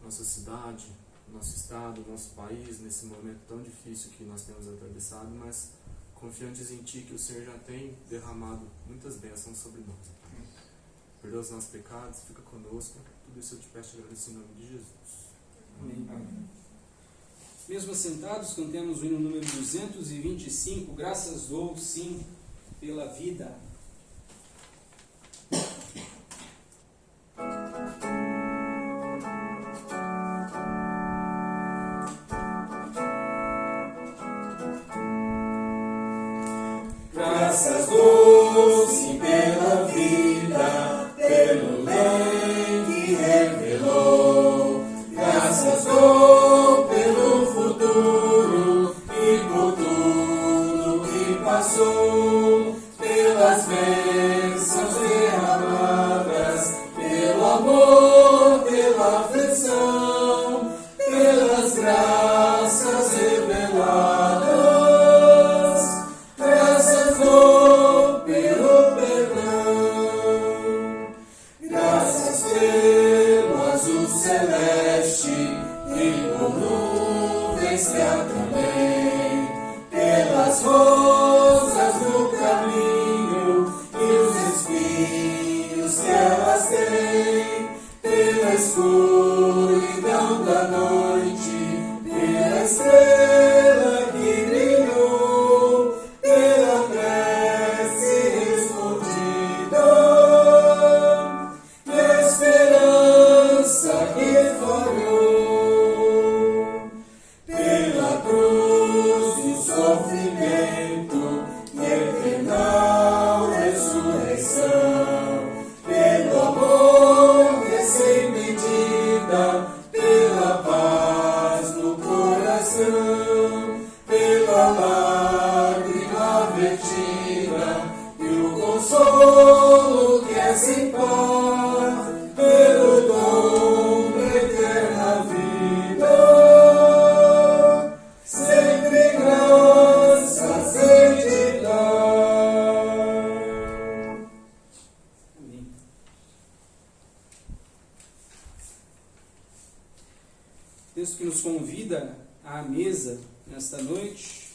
nossa cidade, nosso estado, nosso país, nesse momento tão difícil que nós temos atravessado, mas confiantes em Ti, que o Senhor já tem derramado muitas bênçãos sobre nós. perdoa os nossos pecados, fica conosco. Tudo isso eu te peço e agradeço em nome de Jesus. Amém. Mesmo assentados, cantemos o hino número 225, graças dou, sim, pela vida. Graças dou, sim, pela vida, pelo bem que revelou. Graças dou pelo futuro e por tudo que passou, pelas bênçãos derramadas, pelo amor, pela aflição, pelas graças reveladas. Graças dou pelo perdão, graças pelo azul celeste e por nuvens que há também, pelas rosas do caminho e os espinhos que elas têm, pela escuridão da noite, pela estrela que brilhou, pela prece respondida e a esperança que falhou, pela cruz do sofrimento e eternal ressurreição, pelo amor que é sem medida, pela paz no coração, pela lágrima vertida e o consolo que é sem par, pelo dom da eterna vida. Sempre graças hei de dar. Amém. O texto que nos convida à mesa nesta noite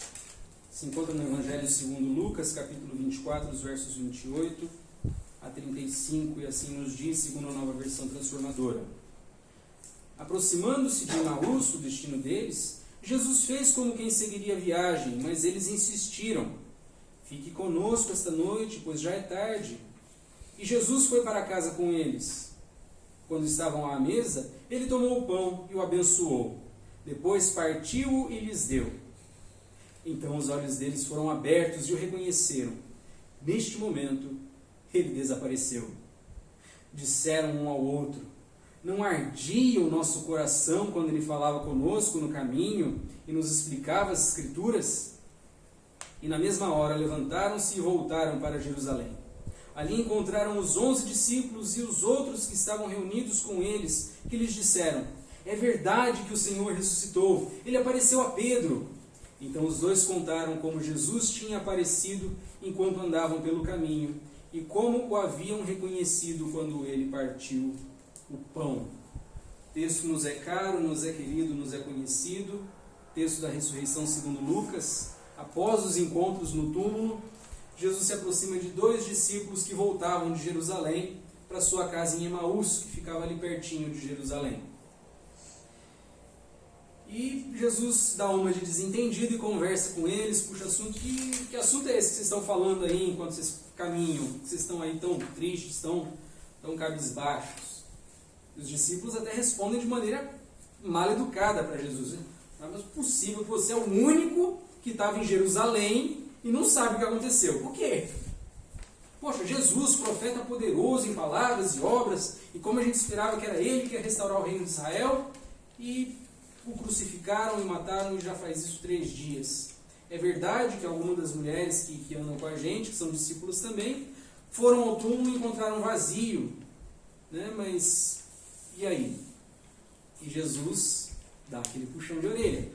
se encontra no Evangelho segundo Lucas, capítulo 24, os versos 28 a 35, e assim nos diz, segundo a Nova Versão Transformadora. Aproximando-se de Emaús, o destino deles, Jesus fez como quem seguiria a viagem, mas eles insistiram: fique conosco esta noite, pois já é tarde. E Jesus foi para casa com eles. Quando estavam à mesa, ele tomou o pão e o abençoou. Depois partiu-o e lhes deu. Então os olhos deles foram abertos e o reconheceram. Neste momento, ele desapareceu. Disseram um ao outro: não ardia o nosso coração quando ele falava conosco no caminho e nos explicava as Escrituras? E na mesma hora levantaram-se e voltaram para Jerusalém. Ali encontraram os 11 discípulos e os outros que estavam reunidos com eles, que lhes disseram: é verdade que o Senhor ressuscitou, ele apareceu a Pedro. Então os dois contaram como Jesus tinha aparecido enquanto andavam pelo caminho e como o haviam reconhecido quando ele partiu o pão. O texto nos é caro, nos é querido, nos é conhecido. Texto da ressurreição segundo Lucas. Após os encontros no túmulo, Jesus se aproxima de 2 discípulos que voltavam de Jerusalém para sua casa em Emaús, que ficava ali pertinho de Jerusalém. E Jesus dá uma de desentendido e conversa com eles, puxa assunto. Que assunto é esse que vocês estão falando aí enquanto vocês caminham? Que vocês estão aí tão tristes, tão cabisbaixos? Os discípulos até respondem de maneira mal educada para Jesus. Né? Mas é possível que você é o único que estava em Jerusalém e não sabe o que aconteceu. Por quê? Poxa, Jesus, profeta poderoso em palavras e obras, e como a gente esperava que era ele que ia restaurar o reino de Israel, e o crucificaram e mataram, e já faz isso 3 dias. É verdade que algumas das mulheres que andam com a gente, que são discípulos também, foram ao túmulo e encontraram vazio. Né? Mas, e aí? E Jesus dá aquele puxão de orelha.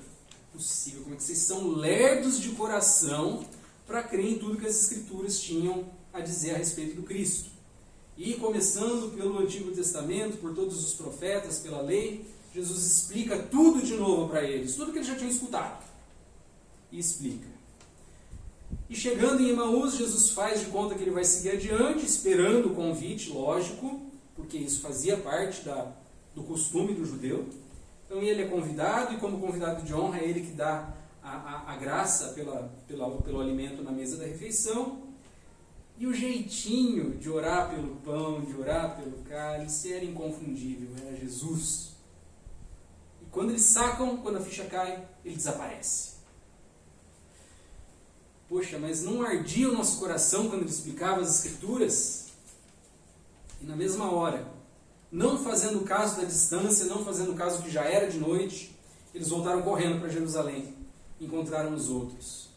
Possível, como é que vocês são lerdos de coração para crer em tudo que as Escrituras tinham a dizer a respeito do Cristo. E começando pelo Antigo Testamento, por todos os profetas, pela lei, Jesus explica tudo de novo para eles, tudo que eles já tinham escutado. E explica. E chegando em Emaús, Jesus faz de conta que ele vai seguir adiante, esperando o convite, lógico, porque isso fazia parte do costume do judeu. Então ele é convidado, e como convidado de honra, é ele que dá a graça pelo alimento na mesa da refeição. E o jeitinho de orar pelo pão, de orar pelo cálice, era inconfundível, era Jesus. E quando eles sacam, quando a ficha cai, ele desaparece. Poxa, mas não ardia o nosso coração quando ele explicava as Escrituras? E na mesma hora, não fazendo caso da distância, não fazendo caso que já era de noite, eles voltaram correndo para Jerusalém, encontraram os outros.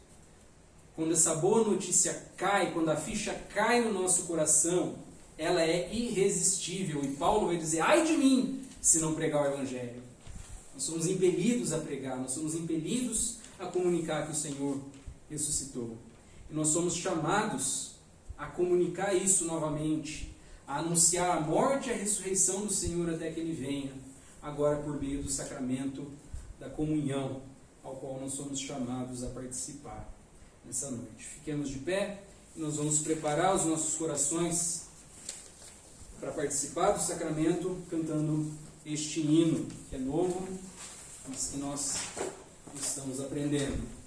Quando essa boa notícia cai, quando a ficha cai no nosso coração, ela é irresistível. E Paulo vai dizer, ai de mim, se não pregar o Evangelho. Nós somos impelidos a pregar, nós somos impelidos a comunicar que o Senhor ressuscitou. E nós somos chamados a comunicar isso novamente, a anunciar a morte e a ressurreição do Senhor até que Ele venha, agora por meio do sacramento da comunhão, ao qual nós somos chamados a participar nessa noite. Fiquemos de pé e nós vamos preparar os nossos corações para participar do sacramento cantando este hino, que é novo, mas que nós estamos aprendendo.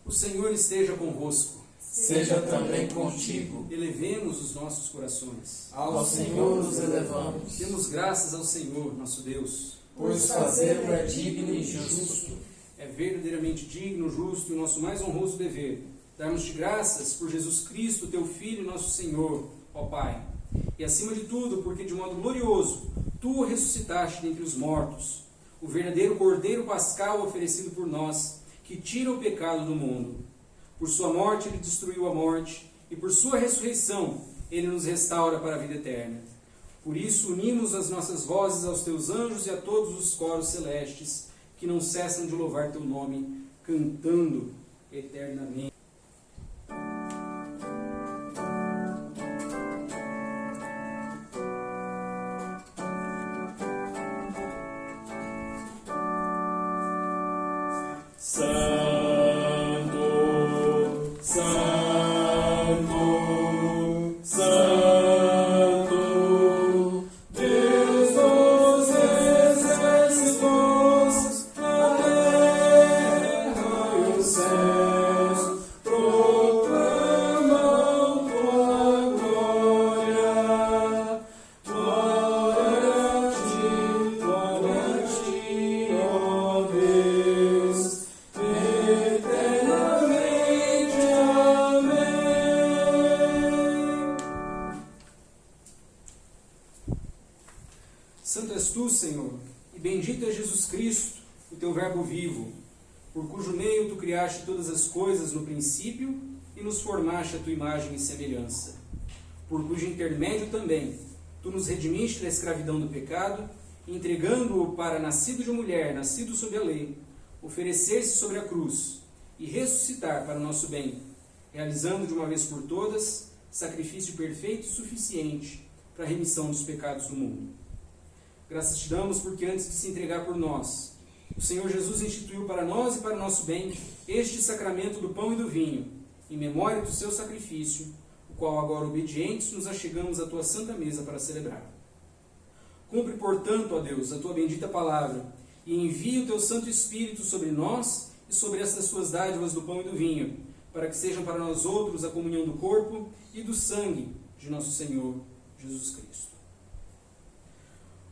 O Senhor esteja convosco. Seja também contigo. Elevemos os nossos corações. Ao Senhor os elevamos. Demos graças ao Senhor, nosso Deus. Pois fazê-lo é digno e justo. É verdadeiramente digno, justo e o nosso mais honroso dever darmos-te graças por Jesus Cristo, teu Filho, nosso Senhor, ó Pai. E acima de tudo, porque de modo glorioso tu o ressuscitaste dentre os mortos, o verdadeiro Cordeiro Pascal oferecido por nós, que tira o pecado do mundo. Por sua morte ele destruiu a morte, e por sua ressurreição ele nos restaura para a vida eterna. Por isso unimos as nossas vozes aos teus anjos e a todos os coros celestes, que não cessam de louvar teu nome, cantando eternamente. Santo és tu, Senhor, e bendito é Jesus Cristo, o teu Verbo vivo, por cujo meio tu criaste todas as coisas no princípio e nos formaste a tua imagem e semelhança, por cujo intermédio também tu nos redimiste da escravidão do pecado, entregando-o para, nascido de mulher, nascido sob a lei, oferecer-se sobre a cruz e ressuscitar para o nosso bem, realizando de uma vez por todas sacrifício perfeito e suficiente para a remissão dos pecados do mundo. Graças te damos porque antes de se entregar por nós, o Senhor Jesus instituiu para nós e para o nosso bem este sacramento do pão e do vinho, em memória do seu sacrifício, o qual agora obedientes nos achegamos à tua santa mesa para celebrar. Cumpre, portanto, ó Deus, a tua bendita palavra, e envia o teu Santo Espírito sobre nós e sobre estas suas dádivas do pão e do vinho, para que sejam para nós outros a comunhão do corpo e do sangue de nosso Senhor Jesus Cristo.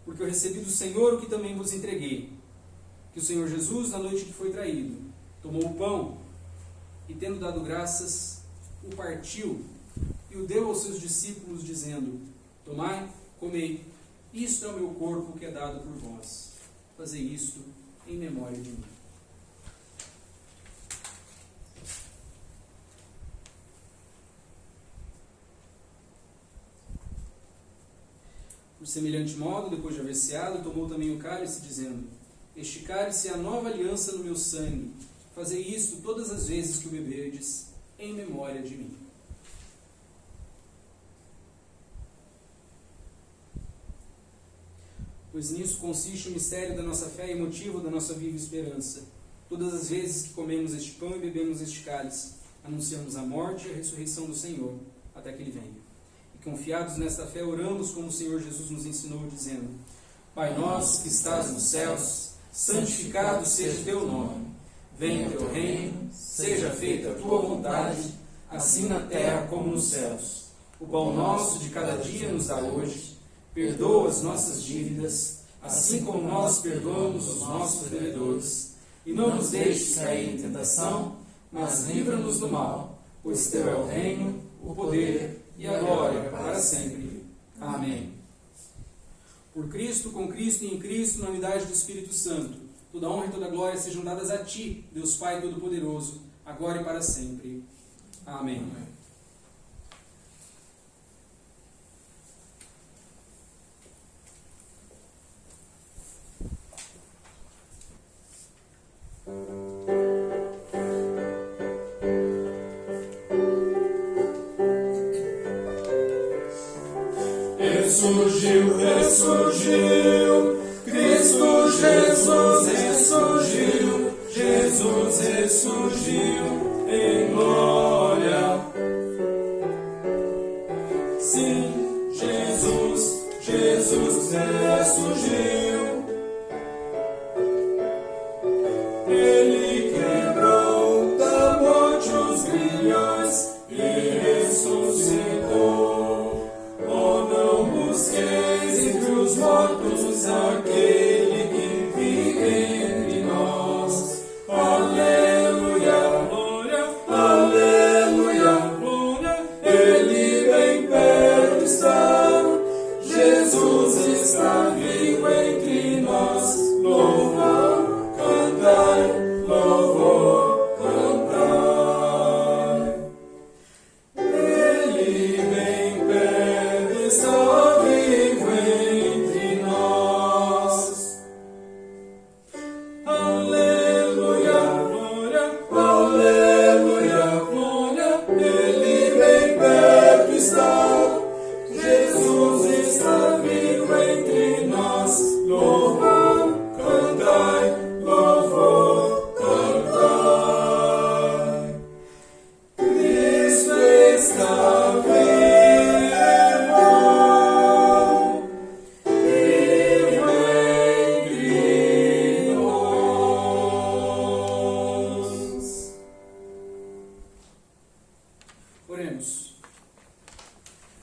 Porque eu recebi do Senhor o que também vos entreguei, que o Senhor Jesus, na noite que foi traído, tomou o pão e, tendo dado graças, o partiu e o deu aos seus discípulos, dizendo: tomai, comei, isto é o meu corpo que é dado por vós. Fazei isto em memória de mim. Por semelhante modo, depois de haver ceado, tomou também o cálice, dizendo: este cálice é a nova aliança no meu sangue. Fazei isto todas as vezes que o beberdes, em memória de mim. Pois nisso consiste o mistério da nossa fé e motivo da nossa viva esperança. Todas as vezes que comemos este pão e bebemos este cálice, anunciamos a morte e a ressurreição do Senhor, até que Ele venha. E confiados nesta fé, oramos como o Senhor Jesus nos ensinou, dizendo: Pai nosso que estás nos céus, santificado seja o teu nome. Venha o teu reino, seja feita a tua vontade, assim na terra como nos céus. O pão nosso de cada dia nos dá hoje. Perdoa as nossas dívidas, assim como nós perdoamos os nossos devedores. E não nos deixes cair em tentação, mas livra-nos do mal, pois teu é o reino, o poder e a glória para sempre. Amém. Por Cristo, com Cristo e em Cristo, na unidade do Espírito Santo, toda honra e toda glória sejam dadas a Ti, Deus Pai Todo-Poderoso, agora e para sempre. Amém. Ressurgiu, ressurgiu, Cristo Jesus ressurgiu, Jesus ressurgiu em glória. Sim, Jesus, Jesus ressurgiu. Ele quebrou da morte os grilhões e ressuscitou. Busqueis entre os mortos aquele que vive entre nós. Aleluia, glória, aleluia, glória. Ele bem perto está, Jesus está vivo entre nós. Louvor, cantai, louvor, cantai. Ele bem perto está.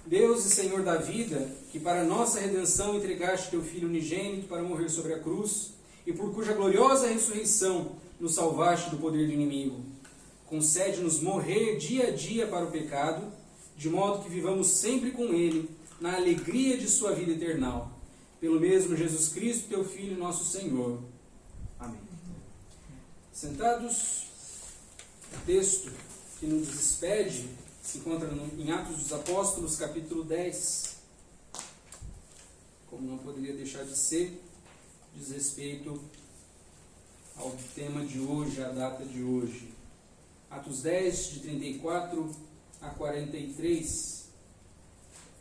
Deus e Senhor da vida, que para nossa redenção entregaste teu Filho unigênito para morrer sobre a cruz, e por cuja gloriosa ressurreição nos salvaste do poder do inimigo, concede-nos morrer dia a dia para o pecado, de modo que vivamos sempre com Ele, na alegria de sua vida eternal. Pelo mesmo Jesus Cristo, teu Filho, nosso Senhor. Amém. Sentados, o texto que nos despede se encontra em Atos dos Apóstolos, capítulo 10. Como não poderia deixar de ser, diz respeito ao tema de hoje, à data de hoje. Atos 10, de 34 a 43.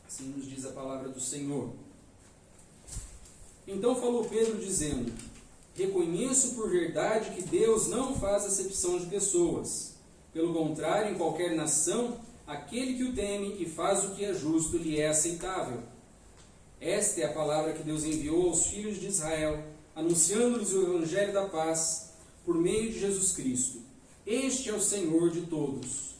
Assim nos diz a palavra do Senhor. Então falou Pedro, dizendo: reconheço por verdade que Deus não faz acepção de pessoas. Pelo contrário, em qualquer nação, aquele que o teme e faz o que é justo lhe é aceitável. Esta é a palavra que Deus enviou aos filhos de Israel, anunciando-lhes o evangelho da paz, por meio de Jesus Cristo. Este é o Senhor de todos.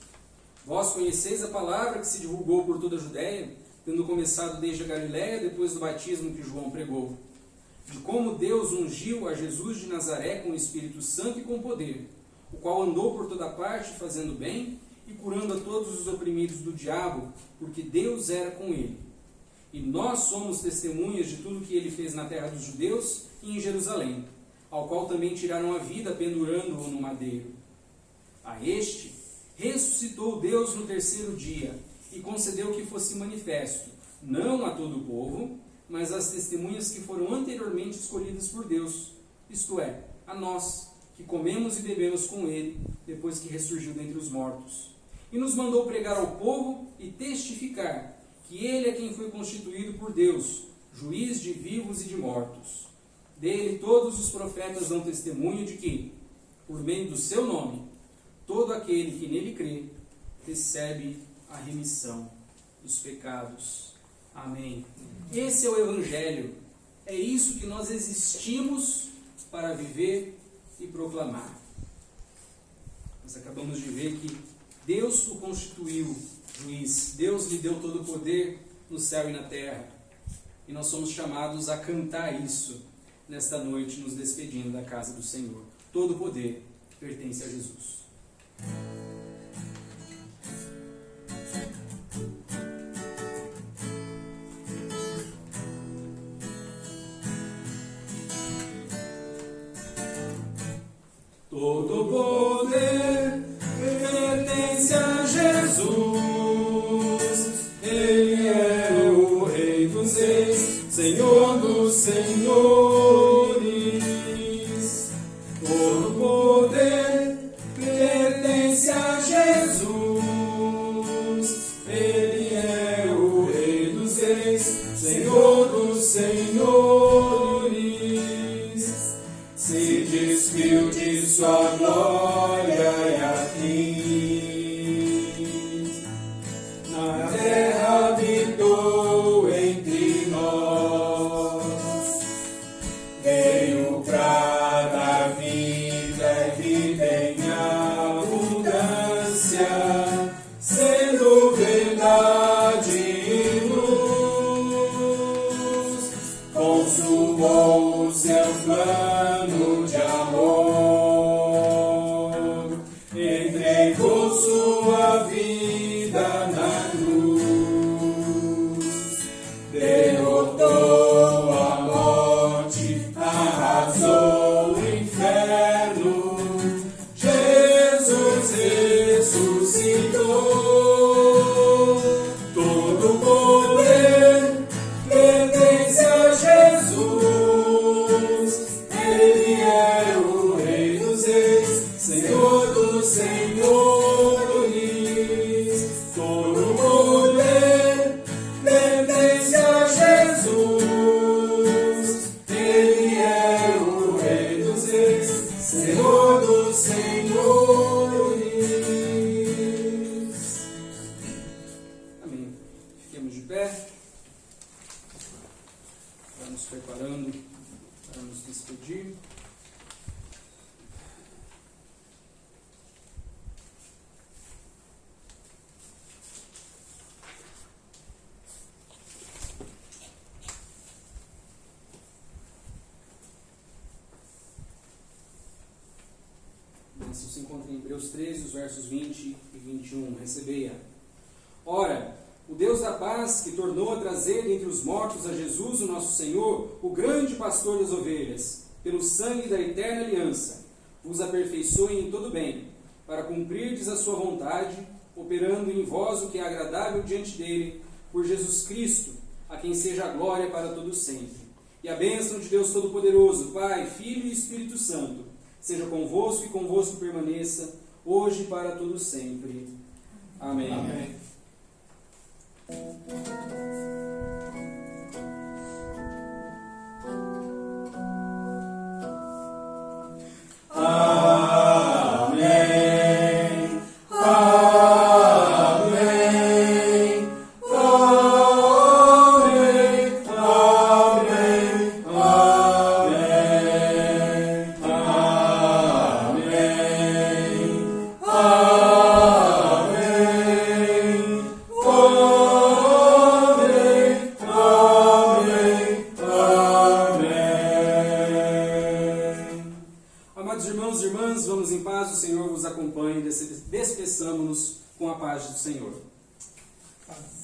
Vós conheceis a palavra que se divulgou por toda a Judéia, tendo começado desde a Galiléia, depois do batismo que João pregou, de como Deus ungiu a Jesus de Nazaré com o Espírito Santo e com poder, o qual andou por toda parte fazendo bem e curando a todos os oprimidos do diabo, porque Deus era com ele. E nós somos testemunhas de tudo que ele fez na terra dos judeus e em Jerusalém, ao qual também tiraram a vida pendurando-o no madeiro. A este ressuscitou Deus no terceiro dia e concedeu que fosse manifesto, não a todo o povo, mas às testemunhas que foram anteriormente escolhidas por Deus, isto é, a nós, que comemos e bebemos com ele, depois que ressurgiu dentre os mortos. E nos mandou pregar ao povo e testificar que ele é quem foi constituído por Deus, juiz de vivos e de mortos. Dele todos os profetas dão testemunho de que, por meio do seu nome, todo aquele que nele crê, recebe a remissão dos pecados. Amém. Esse é o Evangelho. É isso que nós existimos para viver e proclamar. Nós acabamos de ver que Deus o constituiu juiz. Deus lhe deu todo o poder no céu e na terra. E nós somos chamados a cantar isso nesta noite, nos despedindo da casa do Senhor. Todo o poder pertence a Jesus. Todo poder pertence a Jesus, Ele é o Rei dos Reis, Senhor dos Senhores. Todo poder pertence a Jesus, Ele é o Rei dos Reis, Senhor dos Senhores. Se despiu de sua glória e aqui na terra habitou entre nós. Veio pra dar vida e vida em abundância, sendo verdade e luz. Consumou o seu plano de amor, entregou sua vida na cruz, derrotou a morte, arrasou o inferno. Jesus ressuscitou. Todo poder pertence a Jesus. Ele é o Rei dos Reis, Senhor dos Senhores. Todo poder pertence a Jesus. Ele é o Rei dos Reis, Senhor dos Senhores. Amém. Fiquemos de pé. Vamos preparando para nos despedir. Isso se encontra em Hebreus 13, os versos 20 e 21. Recebei-a. Ora, o Deus da paz, que tornou a trazer dentre os mortos a Jesus, o nosso Senhor, o grande pastor das ovelhas, pelo sangue da eterna aliança, vos aperfeiçoe em todo bem, para cumprirdes a sua vontade, operando em vós o que é agradável diante dele, por Jesus Cristo, a quem seja a glória para todos sempre. E a bênção de Deus Todo-Poderoso, Pai, Filho e Espírito Santo, seja convosco e convosco permaneça, hoje e para todos sempre. Amém. Amém. Amém. irmãos e irmãs, vamos em paz, o Senhor vos acompanhe, despeçamo-nos com a paz do Senhor. Amém.